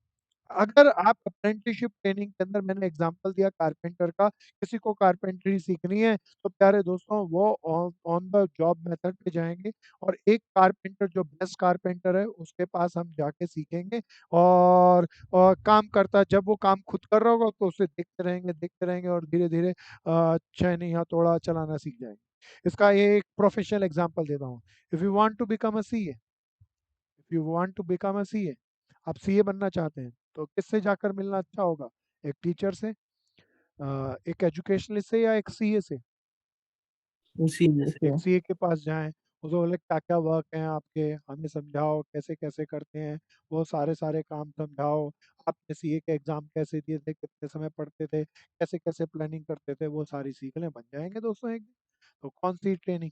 अगर आप अप्रेंटिसशिप ट्रेनिंग के अंदर, मैंने एग्जांपल दिया कारपेंटर का, किसी को कारपेंटरी सीखनी है तो प्यारे दोस्तों वो ऑन द जॉब मेथड पे जाएंगे, और एक कारपेंटर जो बेस्ट कारपेंटर है उसके पास हम जाके सीखेंगे, और काम करता, जब वो काम खुद कर रहा होगा तो उसे देखते रहेंगे और धीरे धीरे छेनी हथौड़ा चलाना सीख जाएंगे। इसका ये एक प्रोफेशनल एग्जांपल देता हूँ। If you want to become a CA, if you want to become a CA, आप सीए बनना चाहते हैं तो किससे जाकर मिलना अच्छा होगा? एक टीचर से, एक एजुकेशनिस्ट से, या एक सीए से? उसी एक से सीए के पास जाएं, उसको बोले क्या क्या वर्क हैं आपके, हमें समझाओ कैसे कैसे करते हैं, वो सारे सारे काम समझाओ, आपने सीए के एग्जाम कैसे दिए थे, कितने समय पढ़ते थे, कैसे कैसे प्लानिंग करते थे, वो सारी सीख लें, बन जाएंगे दोस्तों एक दिन। तो कौन सी ट्रेनिंग?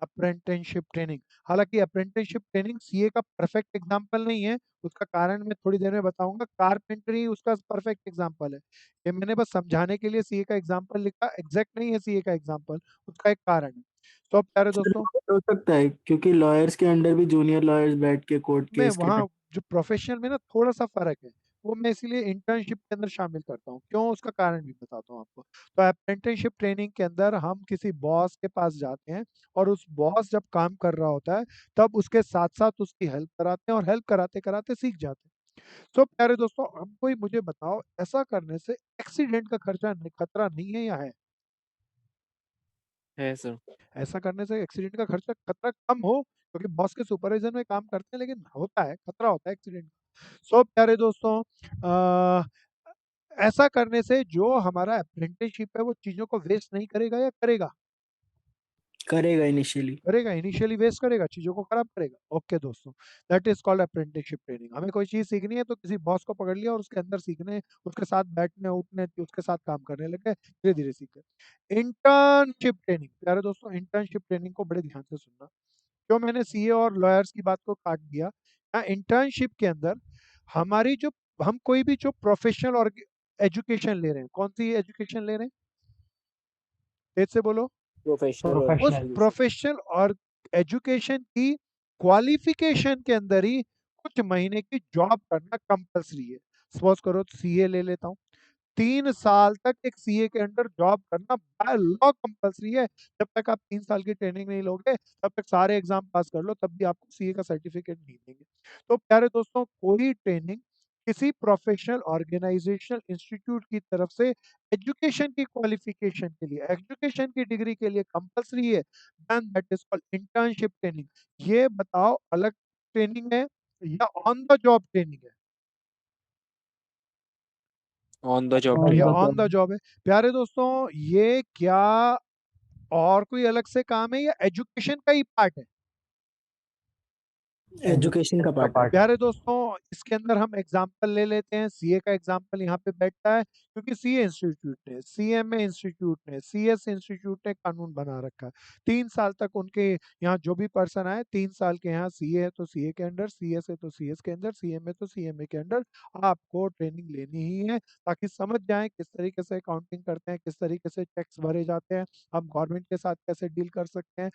Apprenticeship training. हालांकि अप्रेंटिसशिप ट्रेनिंग सीए का परफेक्ट एग्जांपल नहीं है, उसका कारण मैं थोड़ी देर में बताऊंगा। कारपेंटरी उसका परफेक्ट एग्जांपल है। ये मैंने बस समझाने के लिए सीए का एग्जांपल लिखा, एग्जैक्ट नहीं है सीए का एग्जांपल, उसका एक कारण है। तो अब प्यारे सर दोस्तों, हो सकता है क्योंकि लॉयर्स के अंडर भी जूनियर लॉयर्स बैठ के कोर्ट मैं केस के वहाँ जो प्रोफेशनल में ना थोड़ा सा फर्क है, वो मैं इसीलिए इंटर्नशिप के अंदर शामिल करता हूँ। क्यों, उसका कारण भी बताता हूँ आपको। तो अप्रेंटिसशिप ट्रेनिंग के अंदर हम किसी बॉस के पास जाते हैं, और उस बॉस जब काम कर रहा होता है तब उसके साथ साथ उसकी हेल्प कराते हैं, और हेल्प कराते कराते सीख जाते हैं। तो प्यारे दोस्तों, अब कोई मुझे बताओ, ऐसा करने से एक्सीडेंट का खतरा नहीं है या है? है सर। ऐसा करने से एक्सीडेंट का खतरा कम हो, क्योंकि बॉस के सुपरविजन में काम करते हैं, लेकिन होता है, खतरा होता है एक्सीडेंट का। सो प्यारे दोस्तों, अ, ऐसा करने से जो हमारा अप्रेंटिसशिप है वो चीजों को वेस्ट नहीं करेगा, या करेगा? करेगा इनिशियली। करेगा, इनिशियली वेस्ट करेगा, चीजों को खराब करेगा। ओके दोस्तों, that is called apprenticeship training. हमें कोई चीज सीखनी है तो किसी बॉस को पकड़ लिया और उसके अंदर सीखने, उसके साथ बैठने उठने, उसके साथ काम करने लगे, धीरे धीरे सीखे। इंटर्नशिप ट्रेनिंग, प्यारे दोस्तों इंटर्नशिप ट्रेनिंग को बड़े ध्यान से सुनना। क्यों मैंने सीए और लॉयर्स की बात को काट दिया? इंटर्नशिप के अंदर हमारी जो, हम कोई भी जो प्रोफेशनल और एजुकेशन ले रहे हैं, कौन सी एजुकेशन ले रहे हैं, तेज से बोलो। प्रोफेशनल उस प्रोफेशनल प्रोफेशनल और एजुकेशन की क्वालिफिकेशन के अंदर ही कुछ महीने की जॉब करना कंपलसरी है। सपोज करो सीए ले लेता हूँ, 3 साल तक एक सीए के अंडर जॉब करना बाय लॉ कंपलसरी है। जब तक आप 3 साल की ट्रेनिंग नहीं लोगे, तब तक सारे एग्जाम पास कर लो, तब भी आपको सीए का सर्टिफिकेट नहीं देंगे। तो प्यारे दोस्तों, कोई ट्रेनिंग किसी प्रोफेशनल ऑर्गेनाइजेशनल इंस्टीट्यूट की तरफ से एजुकेशन की क्वालिफिकेशन के लिए, एजुकेशन की डिग्री के लिए कंपलसरी है, then that is called internship training. ये बताओ, अलग ट्रेनिंग है या ऑन द जॉब ट्रेनिंग है? ऑन द जॉब ऑन ये the training. On the job. Job है। प्यारे दोस्तों, ये क्या और कोई अलग से काम है, या एजुकेशन का ही पार्ट है? एजुकेशन का पार्ट है। पार्ट है। प्यारे दोस्तों, इसके अंदर हम एग्जाम्पल ले लेते हैं, सीए का एग्जाम्पल यहाँ पे बैठता है, क्योंकि सीए इंस्टीट्यूट ने, सीएमए इंस्टीट्यूट ने, सीएस इंस्टीट्यूट ने कानून बना रखा है। 3 साल तक उनके यहाँ जो भी पर्सन आए, 3 साल के यहाँ सीए है तो सीए के अंडर, सीएस है तो सीएस के अंदर, सीएमए तो सीएमए के अंडर आपको ट्रेनिंग लेनी ही है, ताकि समझ जाएं किस तरीके से अकाउंटिंग करते हैं, किस तरीके से टैक्स भरे जाते हैं, हम गवर्नमेंट के साथ कैसे डील कर सकते हैं,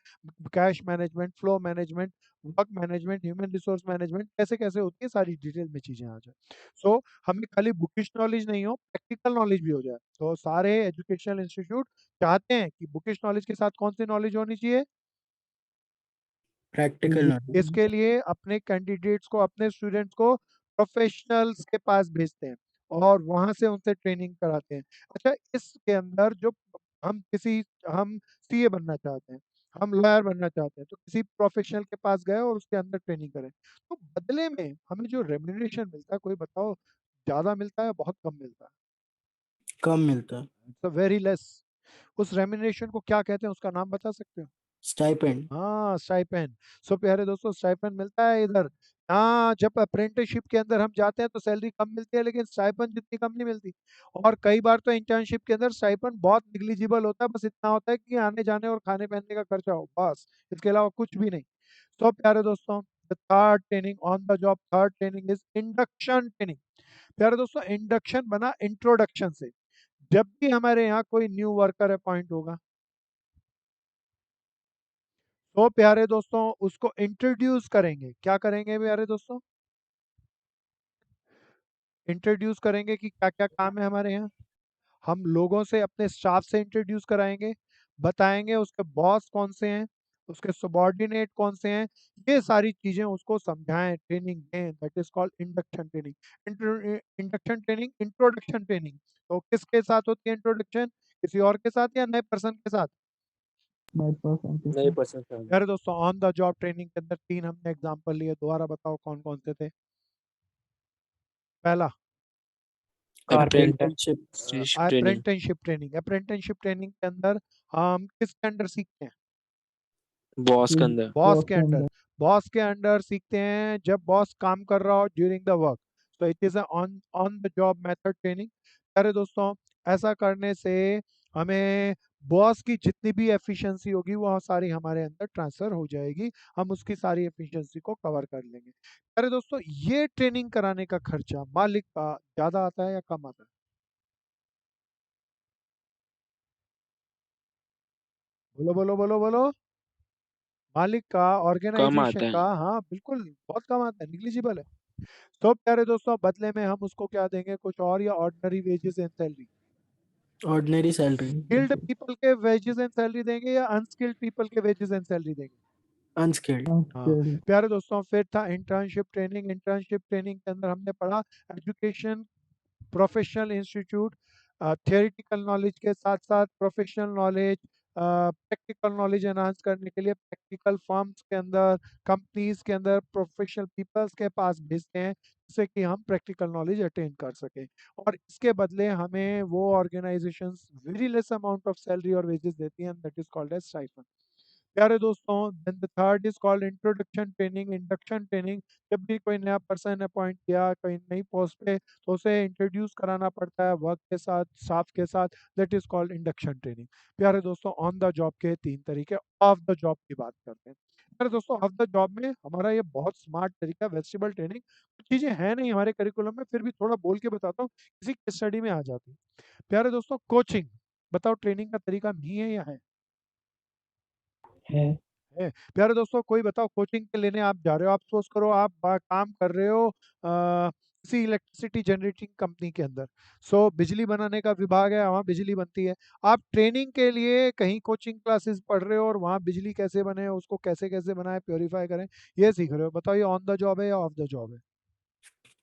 cash management, flow management, work management, human resource management कैसे कैसे होती है, सारी डिटेल में चीजें आ जाए। सो हमें खाली बुकिश नॉलेज नहीं हो, प्रैक्टिकल नॉलेज भी हो जाए। तो सारे एजुकेशनल इंस्टीट्यूट चाहते हैं कि बुकिश नॉलेज के साथ कौन सी नॉलेज होनी चाहिए? Practical knowledge. इसके लिए अपने कैंडिडेट्स को, अपने स्टूडेंट्स को प्रोफेशनल्स के पास भेजते हैं, और वहां से उनसे ट्रेनिंग कराते हैं। अच्छा, इसके अंदर जो हम किसी, हम सीए बनना चाहते हैं, हम लॉयर बनना चाहते हैं, तो किसी प्रोफेशनल के पास गए और उसके अंदर ट्रेनिंग करें, तो बदले में हमें जो रेम्यूनरेशन मिलता है, कोई बताओ, ज्यादा मिलता है, बहुत कम मिलता है? कम मिलता है। It's very less. उस रेम्यूनरेशन को क्या कहते हैं, उसका नाम बता सकते हो? स्टाइपेंड। हाँ, स्टाइपेंड। सो प्यारे दोस्तों, स्टाइपेंड मिलता है इधर। हाँ, जब अप्रेंटिसशिप के अंदर हम जाते हैं तो सैलरी कम मिलती है, लेकिन स्टाइपेंड जितनी कम नहीं मिलती। और कई बार तो इंटर्नशिप के अंदर स्टाइपेंड बहुत निग्लिजिबल होता है, बस इतना होता है कि आने जाने और खाने पहनने का खर्चा हो, बस, इसके अलावा कुछ भी नहीं। तो प्यारे दोस्तों, the third training on the job, third training is induction training. प्यारे दोस्तों, इंडक्शन बना इंट्रोडक्शन से। जब भी हमारे यहाँ कोई न्यू वर्कर अपॉइंट होगा, तो प्यारे दोस्तों उसको इंट्रोड्यूस करेंगे। क्या करेंगे प्यारे दोस्तों? इंट्रोड्यूस करेंगे कि क्या क्या काम है हमारे यहाँ, हम लोगों से अपने स्टाफ से इंट्रोड्यूस कराएंगे, बताएंगे उसके बॉस कौन से हैं, उसके सबॉर्डिनेट कौन से हैं, ये सारी चीजें उसको समझाएं, ट्रेनिंग दें। That is called induction training. Induction training, introduction training तो किसके साथ होती है इंट्रोडक्शन, किसी और के साथ या नए पर्सन के साथ? नए पर्सन के नए साथ। पर्सन का यार दोस्तों, ऑन द जॉब ट्रेनिंग के अंदर 3 हमने एग्जांपल लिए, दोबारा बताओ कौन कौन से थे? पहला, apprentice internship. Training, apprenticeship training. Apprenticeship training के अंदर हम किसके अंडर सीखते हैं? बॉस के अंदर, बॉस के के अंडर। अंदर। बॉस के अंडर सीखते हैं जब बॉस काम कर रहा हो ड्यूरिंग द वर्क, तो it is on on the job method training. अरे दोस्तों, ऐसा करने से हमें बॉस की जितनी भी एफिशिएंसी होगी वो सारी हमारे अंदर ट्रांसफर हो जाएगी, हम उसकी सारी एफिशिएंसी को कवर कर लेंगे। अरे दोस्तों, ये ट्रेनिंग कराने का खर्चा मालिक का ज्यादा आता है या कम आता है? बोलो बोलो बोलो बोलो। मालिक का, कम ऑर्गेनाइजेशन आता है। का, हाँ बिल्कुल बहुत कम आता है, निग्लिजिबल है। तो प्यारे दोस्तों, बदले में हम उसको क्या देंगे, कुछ और या ordinary wages and salary? Ordinary salary. Skilled people के वेजेस एंड सैलरी देंगे या अनस्किल्ड पीपल के वेजेस एंड सैलरी देंगे? अनस्किल्ड। हाँ प्यारे दोस्तों, फिर था इंटर्नशिप ट्रेनिंग। इंटर्नशिप ट्रेनिंग के अंदर हमने पढ़ा education, professional institute, theoretical knowledge के साथ साथ professional knowledge, practical knowledge enhance करने के लिए प्रैक्टिकल फर्म्स के अंदर, कंपनीज के अंदर प्रोफेशनल पीपल्स के पास भेजते हैं जिससे कि हम प्रैक्टिकल नॉलेज अटेन कर सकें, और इसके बदले हमें वो organisations very less amount of salary और वेजेस देती हैं, that is called as stipend. प्यारे दोस्तों, then the third is called introduction training, induction training. जब भी कोई नया पर्सन अपॉइंट किया कोई नई पोस्ट पे, तो उसे इंट्रोड्यूस कराना पड़ता है वर्क के साथ, स्टाफ के साथ, that is called induction training. प्यारे दोस्तों, ऑन द जॉब के 3 तरीके। ऑफ द जॉब की बात करते हैं। प्यारे दोस्तों, ऑफ द जॉब में हमारा ये बहुत स्मार्ट तरीका, वेस्टिबल ट्रेनिंग, चीजें हैं नहीं हमारे करिकुलम में, फिर भी थोड़ा बोल के बताता हूँ, किसी केस स्टडी में आ जाती है। प्यारे दोस्तों, कोचिंग, बताओ ट्रेनिंग का तरीका नहीं है या है? है। है। प्यारे दोस्तों, कोई बताओ कोचिंग के लेने आप जा रहे हो, आप सोच करो आप काम कर रहे हो किसी इलेक्ट्रिसिटी जनरेटिंग कंपनी के अंदर। बिजली बनाने का विभाग है, वहाँ बिजली बनती है। आप ट्रेनिंग के लिए कहीं कोचिंग क्लासेस पढ़ रहे हो और वहाँ बिजली कैसे बने, उसको कैसे कैसे बनाए, प्योरीफाई करें, ये सीख रहे हो। बताओ ये ऑन द जॉब है या ऑफ द जॉब है?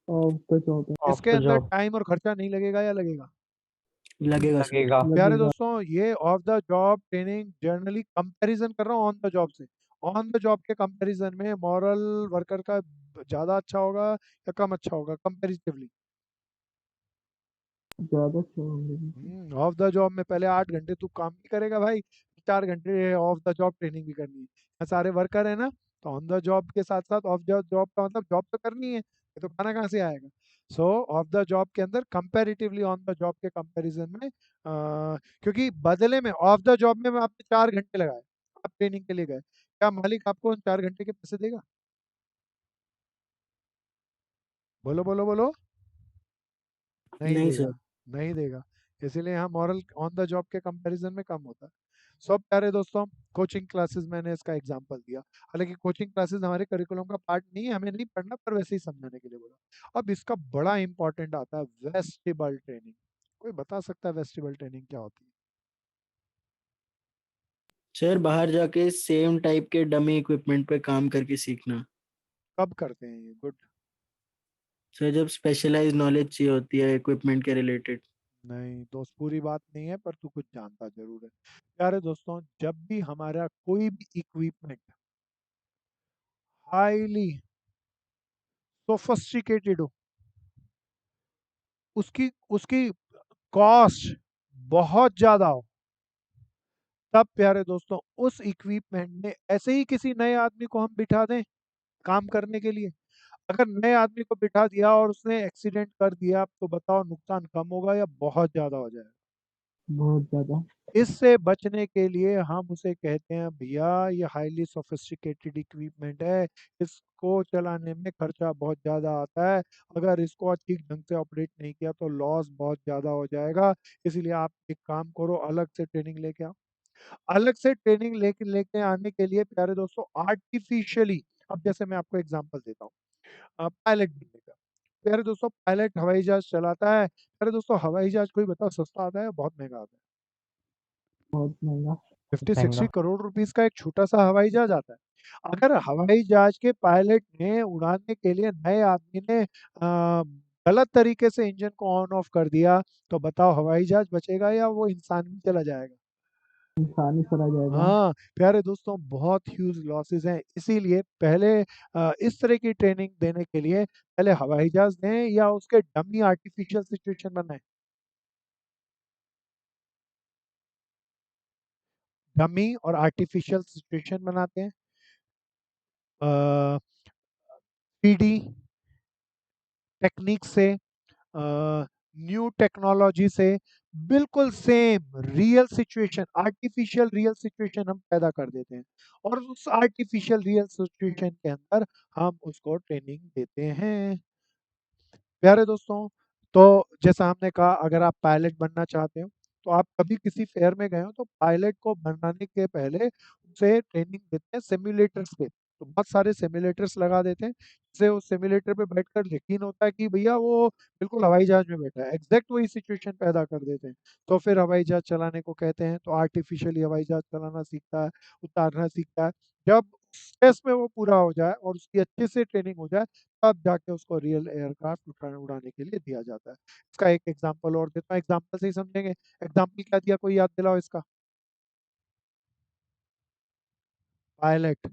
ऑफ द जॉब है। इसके अंदर टाइम और खर्चा नहीं लगेगा या लगेगा? लगेगा सर। प्यारे लगेगा। दोस्तों, ये of the job training generally comparison कर रहा हूँ ऑन द जॉब से। ऑन द जॉब के कंपैरिजन में मॉरल वर्कर का ज्यादा अच्छा होगा या कम अच्छा होगा कंपैरेटिवली? ज्यादा अच्छा होंगे। ऑफ द जॉब में पहले 8 घंटे तू काम भी करेगा भाई, 4 घंटे ऑफ द जॉब ट्रेनिंग भी करनी है। यहाँ सारे वर्कर है ना, तो ऑन द जॉब के साथ साथ ऑफ द जॉब का मतलब जॉब तो करनी है, ये तो खाना कहाँ से आएगा? ऑफ द जॉब के अंदर कंपैरेटिवली ऑन द जॉब के कंपैरिजन में, क्योंकि बदले में ऑफ द जॉब में आपने 4 घंटे लगाए, आप ट्रेनिंग के लिए गए, क्या मालिक आपको उन 4 घंटे के पैसे देगा? बोलो बोलो बोलो। नहीं नहीं देगा, सर। नहीं देगा। इसीलिए यहाँ मॉरल ऑन द जॉब के कंपैरिजन में कम होता है। सब प्यारे दोस्तों, कोचिंग क्लासेस मैंने इसका एग्जांपल दिया, हालांकि कोचिंग क्लासेस हमारे करिकुलम का पार्ट नहीं है, हमें नहीं पढ़ना, पर वैसे ही समझाने के लिए बोला। अब इसका बड़ा इंपॉर्टेंट आता है वेस्टिबल ट्रेनिंग। कोई बता सकता है वेस्टिबल ट्रेनिंग क्या होती है? सर बाहर जाके सेम टाइप के डमी इक्विपमेंट पे काम करके सीखना। कब करते हैं ये? गुड। सर जब स्पेशलाइज नॉलेज चाहिए होती है इक्विपमेंट के रिलेटेड। नहीं दोस्त, पूरी बात नहीं है, पर तू कुछ जानता जरूर है। प्यारे दोस्तों, जब भी हमारा कोई भी इक्विपमेंट हाईली सोफिस्टिकेटेड हो, उसकी उसकी कॉस्ट बहुत ज्यादा हो, तब प्यारे दोस्तों उस इक्विपमेंट में ऐसे ही किसी नए आदमी को हम बिठा दें काम करने के लिए, अगर नए आदमी को बिठा दिया और उसने एक्सीडेंट कर दिया, तो बताओ नुकसान कम होगा या बहुत ज्यादा हो जाएगा? बहुत ज्यादा। इससे बचने के लिए हम उसे कहते हैं भैया ये हाईली सोफिस्टिकेटेड इक्विपमेंट है, इसको चलाने में खर्चा बहुत ज़्यादा आता है, अगर इसको ठीक ढंग से ऑपरेट नहीं किया तो लॉस बहुत ज़्यादा हो जाएगा, इसलिए आप एक काम करो, अलग से ट्रेनिंग लेके आओ। अलग से ट्रेनिंग लेके लेके आने के लिए प्यारे दोस्तों आर्टिफिशियली, अब जैसे मैं आपको एग्जांपल देता हूँ, पायलट बनने का। प्यारे दोस्तों पायलट हवाई जहाज चलाता है। प्यारे दोस्तों हवाई जहाज कोई बताओ सस्ता आता है या बहुत महंगा आता है? बहुत महंगा। 50-60 करोड़ रुपीस का एक छोटा सा हवाई जहाज आता है। अगर हवाई जहाज के पायलट ने उड़ाने के लिए नए आदमी ने गलत तरीके से इंजन को ऑन ऑफ कर दिया, तो बताओ हवाई जहाज बचेगा या वो इंसान भी चला जाएगा? इंसान ही चला जाएगा। हाँ, प्यारे दोस्तों बहुत ह्यूज लॉसेस हैं, इसीलिए पहले इस तरह की ट्रेनिंग देने के लिए पहले हवाई जहाज दें या उसके डमी आर्टिफिशियल सिचुएशन बनाएं। डमी और आर्टिफिशियल सिचुएशन बनाते हैं, 3D टेक्निक से, न्यू टेक्नोलॉजी से बिल्कुल same real situation, artificial real situation हम पैदा कर देते हैं और उस आर्टिफिशियल रियल सिचुएशन के अंदर हम उसको ट्रेनिंग देते हैं। प्यारे दोस्तों, तो जैसा हमने कहा अगर आप पायलट बनना चाहते हो तो आप कभी किसी फेयर में गए हो तो पायलट को बनाने के पहले उसे ट्रेनिंग देते हैं सिमुलेटर्स पे। तो बहुत सारे सिमुलेटर्स लगा देते हैं जिससे उस सिमुलेटर पे बैठकर यकीन होता है कि भैया वो बिल्कुल हवाई जहाज में बैठा है, एग्जैक्ट वही सिचुएशन पैदा कर देते हैं। तो फिर हवाई जहाज चलाने को कहते हैं, तो आर्टिफिशियली हवाई जहाज चलाना सीखता है, उतारना सीखता है। जब स्ट्रेस में वो पूरा हो जाए और उसकी अच्छे से ट्रेनिंग हो जाए तब जाके उसको रियल एयरक्राफ्ट उड़ाने के लिए दिया जाता है। इसका एक एग्जांपल और देता हूँ, एग्जांपल से ही समझेंगे। एग्जांपल क्या दिया, कोई याद दिलाओ इसका? पायलट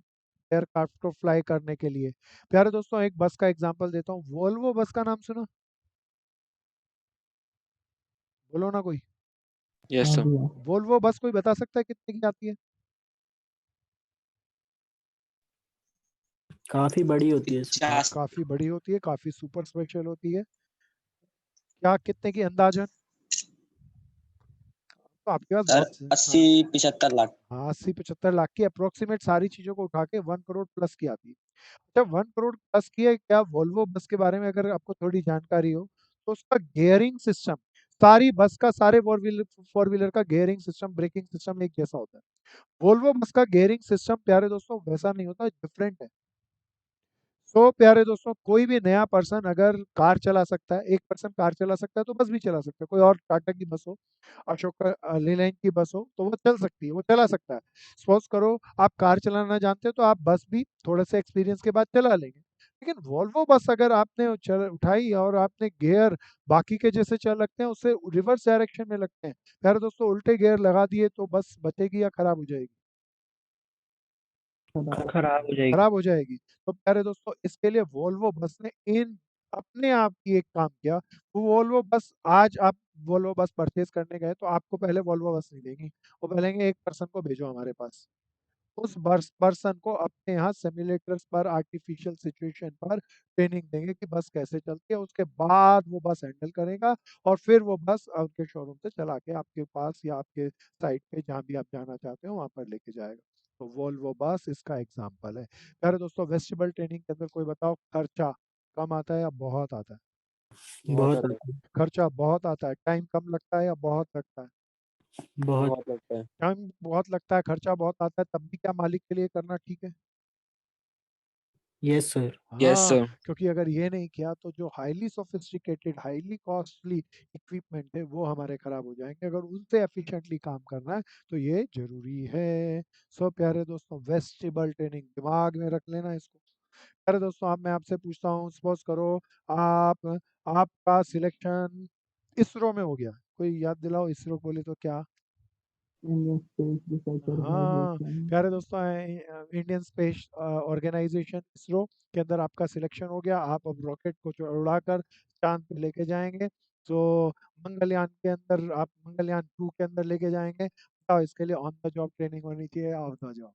एयरक्राफ्ट को फ्लाई करने के लिए। प्यारे दोस्तों एक बस का एग्जांपल देता हूँ, वोल्वो बस का नाम सुना? बोलो ना कोई। Yes, हाँ sir. भैया। वोल्वो बस कोई बता सकता है कितने की आती है? काफी बड़ी होती है सर। हाँ, काफी बड़ी होती है, काफी सुपर स्पेशल होती है। क्या कितने की अंदाजन? तो आपके पास सर बहुत 80-75 लाख। हाँ 80-75 लाख की अप्रोक्सीमेट सारी चीजों को उठा के 1 करोड़ प्लस की आती है। जब 1 करोड़ प्लस की है, क्या वोल्वो बस के बारे में अगर आपको थोड़ी जानकारी हो तो उसका गियरिंग सिस्टम, सारी बस का, सारे फोर व्हीलर का गियरिंग सिस्टम, ब्रेकिंग सिस्टम एक जैसा होता है। वोल्वो बस का गियरिंग सिस्टम प्यारे दोस्तों वैसा नहीं होता, डिफरेंट है। तो प्यारे दोस्तों कोई भी नया पर्सन अगर कार चला सकता है, एक पर्सन कार चला सकता है तो बस भी चला सकता है। कोई और टाटा की बस हो, अशोक लेलैंड की बस हो तो वो चल सकती है, वो चला सकता है। सपोज करो आप कार चलाना जानते हो तो आप बस भी थोड़े से एक्सपीरियंस के बाद चला लेंगे। लेकिन वॉल्वो बस अगर आपने उठाई और आपने गियर बाकी के जैसे चल लगते हैं, उससे रिवर्स डायरेक्शन में लगते हैं, प्यारे दोस्तों उल्टे गियर लगा दिए तो बस बचेगी या खराब हो जाएगी? खराब हो जाएगी। खराब हो जाएगी। तो प्यारे दोस्तों इसके लिए वोल्वो बस ने इन अपने आप की एक काम किया। वो वोल्वो बस, आज आप वोल्वो बस परचेज करने गए तो आपको पहले वोल्वो बस नहीं देंगी, वो बोलेंगे एक पर्सन को भेजो हमारे पास। उस पर्सन को अपने यहाँ सिमुलेटर्स पर, आर्टिफिशियल सिचुएशन पर ट्रेनिंग देंगे कि बस कैसे चलती है, उसके बाद वो बस हैंडल करेगा और फिर वो बस आपके शोरूम से चला के आपके पास या आपके साइट पे जहाँ भी आप जाना चाहते हो वहाँ पर लेके जाएगा। तो वोल्वो बस इसका एग्जाम्पल है। प्यारे दोस्तों वेस्टिबल ट्रेनिंग के अंदर कोई बताओ खर्चा कम आता है या बहुत आता है? बहुत आता है। खर्चा बहुत आता है। टाइम कम लगता है या बहुत लगता है? बहुत। टाइम बहुत लगता है, खर्चा बहुत आता है, तब भी क्या मालिक के लिए करना ठीक है? Yes sir. Yes, हाँ, sir. क्योंकि अगर ये नहीं किया तो जो highly sophisticated, highly costly equipment है वो हमारे खराब हो जाएंगे। अगर उनसे एफिशिएंटली काम करना है तो ये जरूरी है। सो प्यारे दोस्तों वेस्टिबल ट्रेनिंग दिमाग में रख लेना इसको। प्यारे दोस्तों अब मैं आपसे पूछता हूँ, सपोज करो आप आपका सिलेक्शन इसरो में हो गया, कोई याद दिलाओ इसरो बोले तो क्या? इंडियन स्पेस रिसर्च हाँ, ऑर्गेनाइजेशन। प्यारे दोस्तों इंडियन स्पेस ऑर्गेनाइजेशन इसरो के अंदर आपका सिलेक्शन हो गया। आप अब रॉकेट को उड़ाकर चांद पे लेके जाएंगे। तो मंगलयान के अंदर आप मंगलयान 2 के अंदर लेके जाएंगे। बताओ इसके लिए ऑन द जॉब ट्रेनिंग होनी चाहिए, of the job?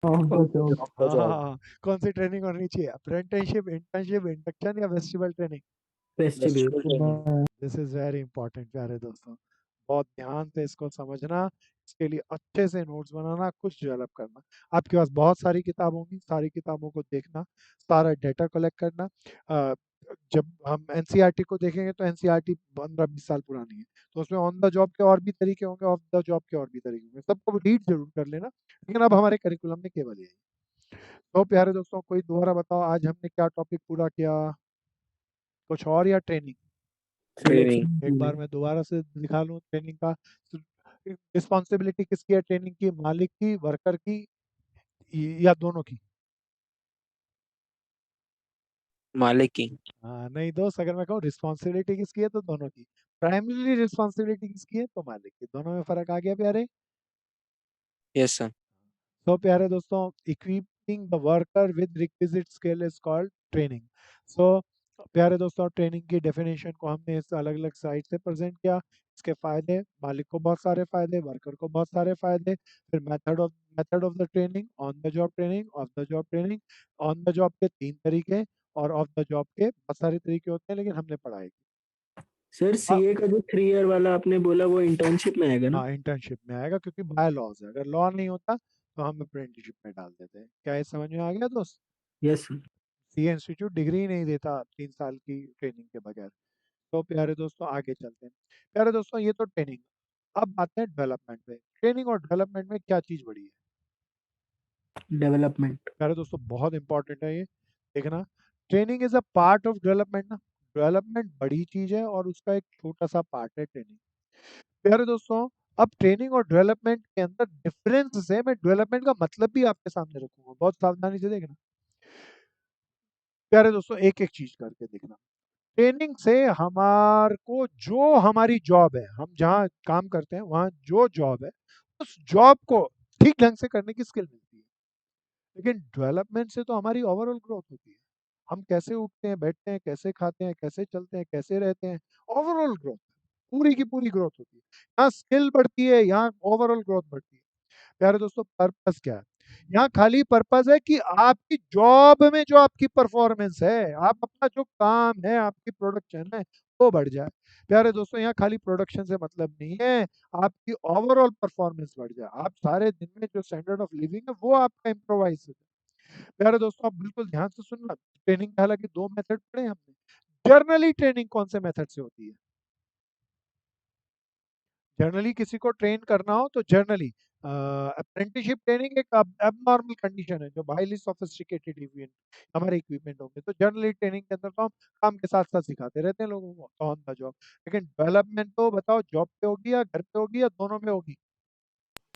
On the job. हाँ हाँ हाँ, कौन सी ट्रेनिंग होनी चाहिए? अप्रेंटिसशिप, इंटर्नशिप, इंडक्शन या vestibule training? Festival. This is very important प्यारे दोस्तों, बहुत ध्यान से इसको समझना, इसके लिए अच्छे से नोट्स बनाना, कुछ डेवलप करना। आपके पास बहुत सारी किताब होंगी, सारी किताबों को देखना, सारा डेटा कलेक्ट करना। अ, जब हम एनसीईआरटी को देखेंगे तो एनसीईआरटी 15-20 साल पुरानी है, तो उसमें ऑन द जॉब के और भी तरीके होंगे, ऑफ द जॉब के और भी तरीके होंगे, सबको रीड जरूर कर लेना। लेकिन अब हमारे करिकुलम में केवल यही। तो प्यारे दोस्तों कोई दोबारा बताओ आज हमने क्या टॉपिक पूरा किया? कुछ और या ट्रेनिंग? ट्रेनिंग। एक बार मैं दोबारा से दिखा लूं ट्रेनिंग का। रिस्पॉन्सिबिलिटी किसकी है ट्रेनिंग की? मालिक की, वर्कर की, या दोनों की? मालिक की। हाँ नहीं दोस्त, अगर मैं कहूँ रिस्पॉन्सिबिलिटी किसकी है तो दोनों की। प्राइमरी रिस्पॉन्सिबिलिटी किसकी है? तो मालिक की। दोनों में फर्क आ गया प्यारे? Yes sir. तो प्यारे दोस्तों, equipping the worker with requisite skill is called training. So प्यारे दोस्तों, ट्रेनिंग की डेफिनेशन को हमने इस अलग अलग साइड से प्रेजेंट किया। इसके फायदे, मालिक को बहुत सारे फायदे, वर्कर को बहुत सारे फायदे। फिर method of the training, on the job training, of the job training. On the job के 3 तरीके और ऑफ द जॉब के बहुत सारे तरीके होते हैं, लेकिन हमने पढ़ाई। सर सीए का जो 3 ईयर वाला आपने बोला वो इंटर्नशिप में आएगा ना? हाँ इंटर्नशिप में आएगा, क्योंकि बाय लॉज है। अगर लॉ नहीं होता तो हम अप्रेंटिसशिप में डाल देते हैं। क्या ये समझ में आ गया दोस्त? Yes sir. C institute degree नहीं देता 3 साल की ट्रेनिंग के बगैर। तो प्यारे दोस्तों आगे चलते हैं। प्यारे दोस्तों, ये तो ट्रेनिंग। अब आते हैं डेवलपमेंट पे। ट्रेनिंग और डेवलपमेंट में क्या चीज बड़ी है? डेवलपमेंट। प्यारे दोस्तों बहुत इंपॉर्टेंट है ये, देखना। Training is a part of development ना। डेवलपमेंट बड़ी चीज है और उसका एक छोटा सा पार्ट है ट्रेनिंग। प्यारे दोस्तों, अब ट्रेनिंग और डेवलपमेंट के अंदर डिफरेंस है। मैं डेवलपमेंट का मतलब भी आपके सामने रखूंगा, बहुत सावधानी से देखना। प्यारे दोस्तों, एक एक चीज करके देखना। ट्रेनिंग से हमार को जो हमारी जॉब है, हम जहाँ काम करते हैं वहाँ जो जॉब है, उस जॉब को ठीक ढंग से करने की स्किल मिलती है। लेकिन डेवलपमेंट से तो हमारी ओवरऑल ग्रोथ होती है। हम कैसे उठते हैं, बैठते हैं, कैसे खाते हैं, कैसे चलते हैं, कैसे रहते हैं, ओवरऑल ग्रोथ, पूरी की पूरी ग्रोथ होती है। यहाँ स्किल बढ़ती है, यहाँ ओवरऑल ग्रोथ बढ़ती है। प्यारे दोस्तों, पर्पस क्या है? यहाँ खाली पर्पस है कि आपकी जॉब में जो आपकी परफॉर्मेंस है, आप अपना जो काम है, आपकी प्रोडक्शन है, वो बढ़ जाए। प्यारे दोस्तों, यहाँ खाली प्रोडक्शन से मतलब नहीं है, आपकी ओवरऑल परफॉर्मेंस बढ़ जाए। आप सारे दिन में जो स्टैंडर्ड ऑफ लिविंग है वो आपका इम्प्रोवाइज हो जाए। प्यारे दोस्तों, आप बिल्कुल ध्यान से सुनना। ट्रेनिंग के हालांकि 2 मेथड पढ़े हमने। जर्नली ट्रेनिंग कौन से मेथड से होती है? जनरली किसी को ट्रेन करना हो तो जनरली अप्रेंटिसशिप ट्रेनिंग एक एबनॉर्मल कंडीशन है, जो हाईली सोफिस्टिकेटेड हमारे इक्विपमेंट होंगे। तो जनरली ट्रेनिंग के अंदर तो हम काम के साथ साथ सिखाते रहते हैं लोगों को ऑन द जॉब। लेकिन डेवलपमेंट तो बताओ, जॉब पे होगी या घर पे होगी या दोनों में होगी?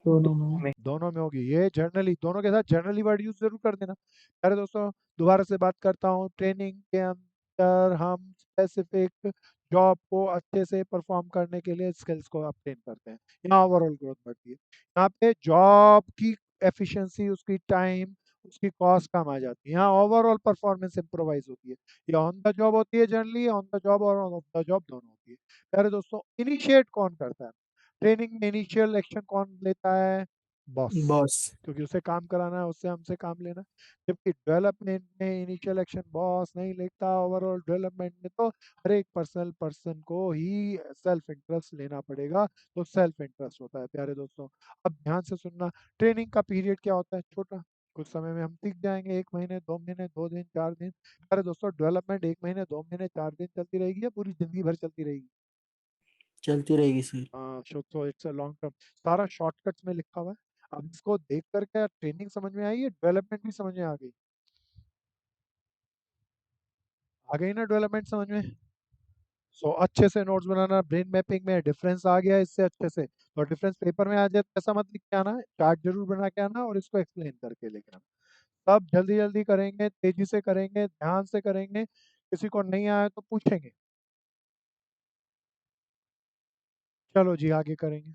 दोनों में। दोनों में होगी। ये जर्नली, दोनों के साथ जर्नली वर्ड यूज जरूर कर देना। अरे दोस्तों, दोबारा से बात करता हूँ। ट्रेनिंग के अंदर हम स्पेसिफिक जॉब को अच्छे से परफॉर्म करने के लिए स्किल्स को अपडेट करते हैं। यहाँ ओवरऑल ग्रोथ बढ़ती है। यहाँ पे जॉब की एफिशिएंसी, उसकी टाइम, उसकी कॉस्ट कम आ जाती है। यहाँ ओवरऑल परफॉर्मेंस इम्प्रोवाइज होती है। ये ऑन द जॉब होती है जनरली, ऑन द जॉब और ऑफ द जॉब दोनों होती है। अरे दोस्तों, इनिशिएट कौन करता है ट्रेनिंग में? इनिशियल एक्शन कौन लेता है? बॉस। बॉस। क्योंकि उसे काम कराना है, उससे हमसे काम लेना है। जबकि डेवलपमेंट में इनिशियल एक्शन बॉस नहीं लेता। ओवरऑल डेवलपमेंट में तो हर एक पर्सन को ही सेल्फ इंटरेस्ट लेना पड़ेगा। तो सेल्फ इंटरेस्ट होता है। प्यारे दोस्तों, अब ध्यान से सुनना। ट्रेनिंग का पीरियड क्या होता है? छोटा, कुछ समय में हम सीख जाएंगे। 1 महीने, 2 महीने, 2 दिन, 4 दिन। अरे दोस्तों, डेवलपमेंट 1 महीने, 2 महीने, 4 दिन चलती रहेगी या पूरी जिंदगी भर चलती रहेगी? चलती रहेगी sir. So it's a long term. सारा शॉर्टकट्स में लिखा हुआ है। अब इसको देख कर क्या ट्रेनिंग समझ में आई है? डेवलपमेंट भी समझ में आ गई? आ गई ना डेवलपमेंट समझ में? सो अच्छे से नोट्स बनाना। ब्रेन मैपिंग में डिफरेंस आ गया इससे अच्छे से। तो डिफरेंस पेपर में आ जाए तो ऐसा मत लिख के आना है, चार्ट जरूर बना के आना और इसको एक्सप्लेन करके लेके आना। सब जल्दी जल्दी करेंगे, तेजी से करेंगे, ध्यान से करेंगे। किसी को नहीं आया तो पूछेंगे। चलो जी, आगे करेंगे।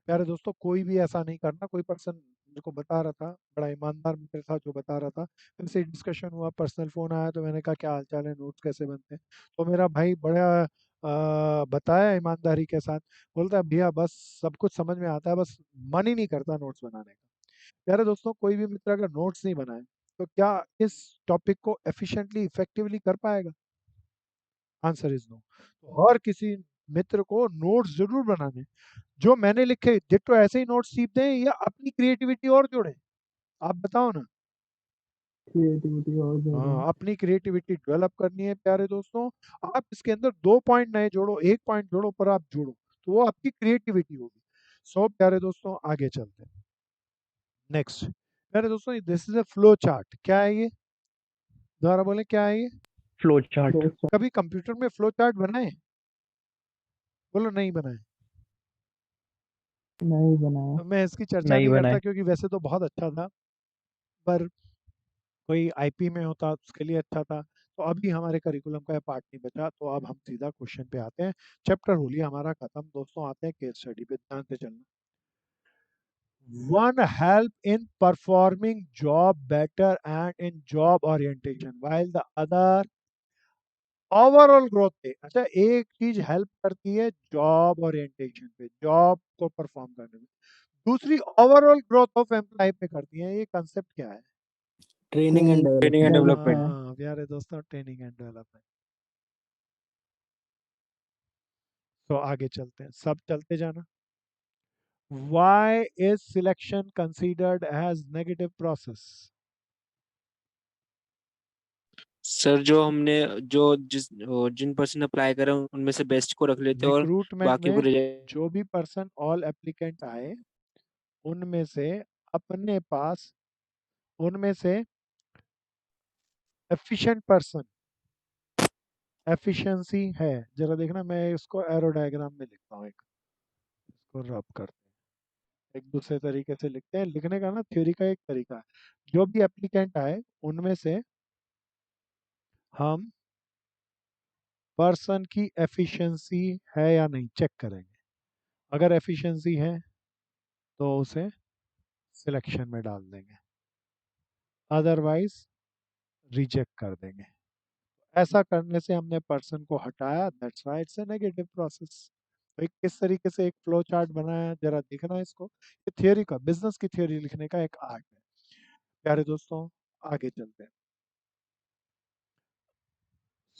प्यारे दोस्तों, कोई भी ऐसा नहीं करना। कोई पर्सन मेरे को बता रहा था, बड़ा ईमानदार मित्र था जो बता रहा था। फिर से डिस्कशन हुआ, पर्सनल फोन आया तो मैंने कहा क्या हाल चाल है, नोट्स कैसे बनते हैं? तो मेरा भाई बड़ा बताया ईमानदारी के साथ। बोलता है भैया बस सब कुछ समझ में आता है, बस मन ही नहीं करता नोट्स बनाने का। प्यारे दोस्तों, कोई भी मित्र अगर नोट्स नहीं बनाए तो क्या इस टॉपिक को एफिशिएंटली इफेक्टिवली कर पाएगा? Answer is no. तो हर किसी मित्र को नोट्स जरूर बनाने। जो मैंने लिखे डिट्टो ऐसे ही नोट्स सीप दें या अपनी क्रिएटिविटी और जोड़ें? आप बताओ ना। क्रिएटिविटी और जोड़ो। हाँ, अपनी क्रिएटिविटी डेवलप करनी है प्यारे दोस्तों। आप इसके अंदर 2 पॉइंट नए जोड़ो, 1 पॉइंट जोड़ो, पर आप जोड़ो तो वो आपकी क्रिएटिविटी होगी। सो प्यारे दोस्तों, आगे चलते हैं। नेक्स्ट प्यारे दोस्तों, this is a flow chart. क्या है ये? दोबारा बोले, क्या है ये? Flow chart. कभी कंप्यूटर में फ्लो चार्ट बनाए? बोलो नहीं बनाए। नहीं बनाया। तो मैं इसकी चर्चा नहीं नहीं करता बनाए। क्योंकि वैसे तो बहुत अच्छा था, पर कोई आईपी में होता उसके लिए अच्छा था। तो अभी हमारे करिकुलम का पार्ट नहीं बचा, तो अब हम सीधा क्वेश्चन पे आते हैं। चैप्टर हो लिया हमारा खत्म दोस्तों, आते हैं केस स्टडी पे, ध्यान से चलना। One help in performing job better and in job orientation, while the other overall growth पे। अच्छा, एक चीज हेल्प करती है जॉब ओरिएंटेशन पे, जॉब को परफॉर्म करने में, दूसरी ओवरऑल ग्रोथ ऑफ एम्प्लॉय पे करती है। ये कंसेप्ट क्या है? Training and training and development. Development. हाँ प्यारे दोस्तों, ट्रेनिंग एंड डेवलपमेंट। तो आगे चलते हैं, सब चलते जाना। Why is selection considered as negative process? Sir जो हमने जो जिन पर्सन अप्लाई करें उनमें से बेस्ट को रख लेते हैं और रिक्रूटमेंट बाकी को में रिजेक्ट। जो भी पर्सन ऑल एप्लीकेंट आए उनमें से अपने पास, उनमें से एफिशिएंट पर्सन, एफिशिएंसी है, जरा देखना, मैं इसको एरो डायग्राम में लिखता हूँ, एक इसको रब करते हैं, एक दूसरे तरीके से लिखते हैं। लिखने का ना थ्योरी का एक तरीका है। जो भी एप्लीकेंट आए उनमें से हम पर्सन की एफिशिएंसी है या नहीं चेक करेंगे। अगर एफिशिएंसी है तो उसे सिलेक्शन में डाल देंगे, अदरवाइज रिजेक्ट कर देंगे। ऐसा करने से हमने पर्सन को हटाया, that's why it's a negative process. तो एक किस तरीके से एक फ्लो चार्ट बनाया, जरा देखना इसको। ये थियोरी का, बिजनेस की थियोरी लिखने का एक आर्ट है प्यारे दोस्तों। आगे चलते हैं।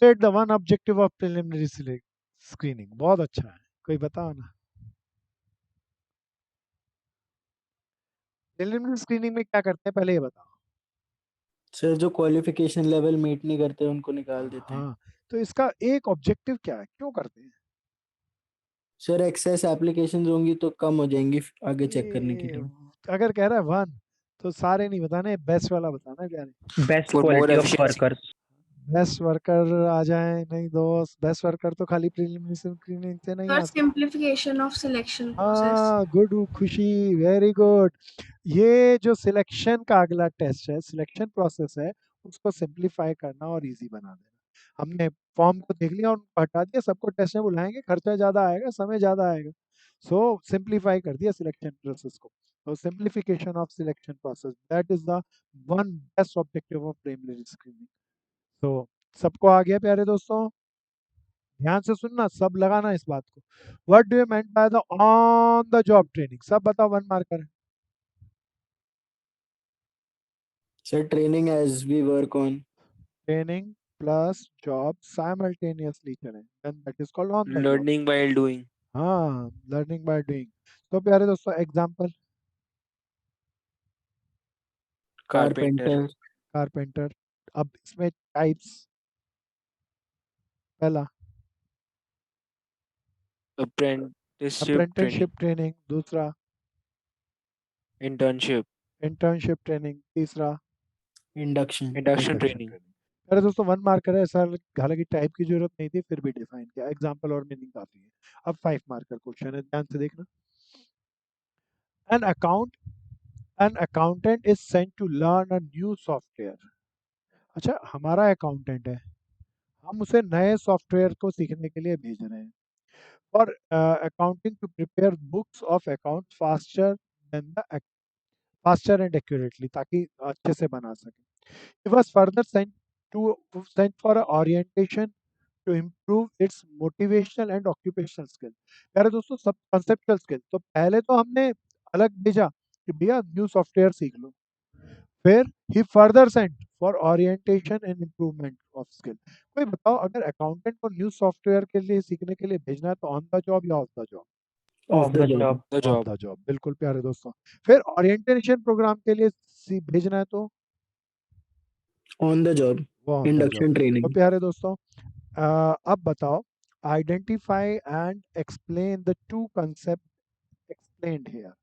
Set the one objective of preliminary screening, बहुत अच्छा है, कोई बताओ ना। प्रिलिमिनरी स्क्रीनिंग में क्या करते हैं पहले ये बताओ। सर जो क्वालिफिकेशन लेवल मीट नहीं करते उनको निकाल देते हैं। हाँ, तो इसका एक ऑब्जेक्टिव क्या है, क्यों करते हैं? सर एक्सेस एप्लीकेशंस होंगी तो कम हो जाएंगी आगे चेक करने के ये लिए। अगर कह रहा है वन, तो सारे नहीं बताने, बेस्ट वाला बताना है प्यारे। Best for more quality of efficiency. Workers. Best worker आ जाए, नहीं दोस्त, बेस्ट वर्कर तो खाली प्रीलिमिनरी स्क्रीनिंग से नहीं Or आते। simplification of selection process. हाँ गुड खुशी, वेरी गुड। ये जो सिलेक्शन का अगला टेस्ट है, सिलेक्शन प्रोसेस है, उसको सिंप्लीफाई करना और इजी बना देना। हमने फॉर्म को देख लिया और उनको हटा दिया, सबको टेस्ट में बुलाएंगे, खर्चा ज्यादा आएगा, समय ज्यादा आएगा। सो सिंप्लीफाई कर दिया सिलेक्शन प्रोसेस को। तो simplification of selection process, that is the one best objective of preliminary screening. तो सबको आ गया प्यारे दोस्तों, ध्यान से सुनना, सब लगाना इस बात को। What do you mean by the on the job training, सब बताओ, वन मार्कर है। Sir training as we work on. Training plus job simultaneously चलें, then that is called on the job. Learning by doing. हाँ, लर्निंग बाय डूइंग। तो प्यारे दोस्तों एग्जांपल, कारपेंटर। कारपेंटर। कारपेंटर। अब इसमें टाइप्स, पहला अप्रेंटिसशिप ट्रेनिंग। अप्रेंटिसशिप ट्रेनिंग, दूसरा इंटर्नशिप। इंटर्नशिप ट्रेनिंग, तीसरा induction. Induction induction training. Training. अरे दोस्तों वन मार्कर है, ऐसा हालांकि टाइप की जरूरत नहीं थी, फिर भी डिफाइन किया, एग्जांपल और मीनिंग काफी है। अब 5 मार्कर क्वेश्चन है, ध्यान से देखना। An account an accountant is sent to learn a new software. अच्छा, हमारा अकाउंटेंट है, हम उसे नए सॉफ्टवेयर को सीखने के लिए भेज रहे हैं, और accounting to prepare books of account faster than the faster and accurately, ताकि अच्छे से बना सके। He was further sent for a orientation to improve its motivational and occupational skill। प्यारे दोस्तों, सब conceptual skill, तो पहले तो हमने अलग भेजा कि भैया न्यू सॉफ्टवेयर सीख लो, फिर ही further sent for orientation and improvement of skill. कोई बताओ, अगर अकाउंटेंट को न्यू सॉफ्टवेयर के लिए सीखने के लिए भेजना है तो ऑन द जॉब या of the job? Of the job. The of job. The job, बिल्कुल प्यारे दोस्तों। फिर ओरिएंटेशन प्रोग्राम के लिए भेजना है तो ऑन द जॉब। वो ऑन द जॉब। इंडक्शन तो ट्रेनिंग। प्यारे दोस्तों, अब बताओ, identify and explain the two concept explained here.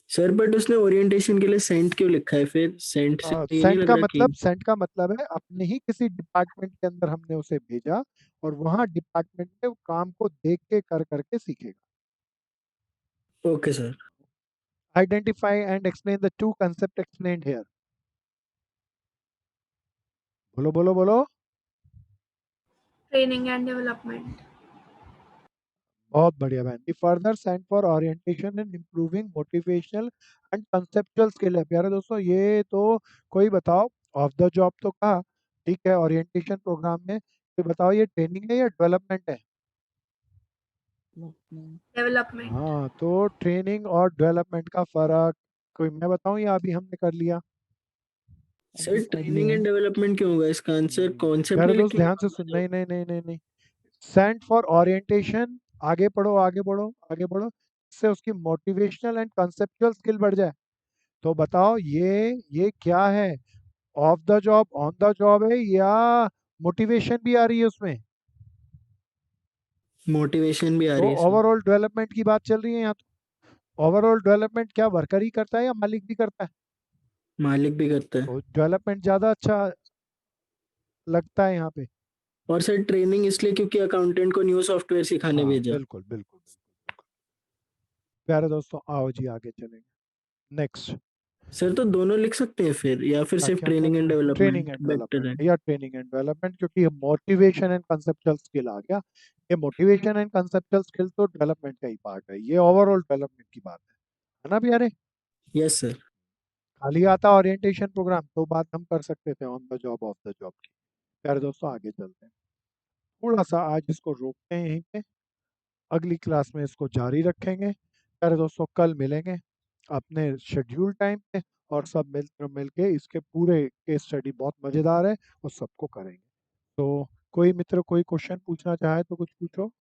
Sir but उसने ओरिएंटेशन के लिए सेंट क्यों लिखा है फिर? सेंट से ये नहीं लग रहा कि सेंट का मतलब है अपने ही किसी डिपार्टमेंट के अंदर हमने उसे भेजा और वहां डिपार्टमेंट में वो काम को देख के कर करके सीखेगा। Okay sir. Identify and explain the two concepts explained here. बोलो बोलो बोलो। Training and development. बहुत बढ़िया बहन। The further sent for orientation and improving motivational and conceptual skill है। प्यारे दोस्तों ये तो कोई बताओ ऑफ द जॉब तो कहा, ठीक है, ओरिएंटेशन प्रोग्राम में तो बताओ ये ट्रेनिंग है या डेवलपमेंट है? Development. हाँ, तो ट्रेनिंग और डेवलपमेंट का फर्क कोई मैं बताऊं या अभी हमने कर लिया? सर ट्रेनिंग एंड डेवलपमेंट क्यों होगा? इसका आंसर कॉन्सेप्ट प्यारे नहीं दोस्त ध्यान से सुन। नहीं नहीं नहीं नहीं नहीं, सेंट फॉर ओरिएंटेशन, आगे पढ़ो आगे बढ़ो आगे बढ़ो, इससे उसकी मोटिवेशनल एंड कंसेप्चुअल स्किल बढ़ जाए। तो बताओ ये क्या है? Of the job on the job है या मोटिवेशन भी आ रही है उसमें? मोटिवेशन भी आ तो रही है सर। ओवरऑल डेवलपमेंट की बात चल रही है यहाँ। तो ओवरऑल डेवलपमेंट क्या वर्कर ही करता है या मालिक भी करता है? मालिक भी करता है। तो डेवलपमेंट ज्यादा अच्छा लगता है यहाँ पे। और सर ट्रेनिंग इसलिए क्योंकि अकाउंटेंट को न्यू सॉफ्टवेयर सिखाने हाँ भेजा। बिल्कुल बिल्कुल बिल्कुल। प्यारे दोस्तों आओ जी आगे चलेंगे। नेक्स्ट। सर तो दोनों लिख सकते हैं फिर, या फिर सिर्फ क्यों training and training development and better है? डेवलपमेंट या ट्रेनिंग एंड डेवलपमेंट, क्योंकि ये मोटिवेशन एंड कंसेप्चुअल स्किल आ गया। ये मोटिवेशन एंड कंसेप्चुअल स्किल तो डेवलपमेंट का ही पार्ट है, ये ओवरऑल डेवलपमेंट की बात है ना प्यारे? Yes sir. खाली आता ओरिएंटेशन प्रोग्राम तो बात हम कर सकते थे on the job of the job की। प्यारे दोस्तों आगे चलते हैं, थोड़ा सा आज इसको रोकते हैं यहीं पे, अगली क्लास में इसको जारी रखेंगे। प्यारे दोस्तों कल मिलेंगे अपने शेड्यूल टाइम पे और सब मिल के इसके पूरे केस स्टडी बहुत मज़ेदार है, उस सबको करेंगे। तो कोई मित्र कोई क्वेश्चन पूछना चाहे तो कुछ पूछो।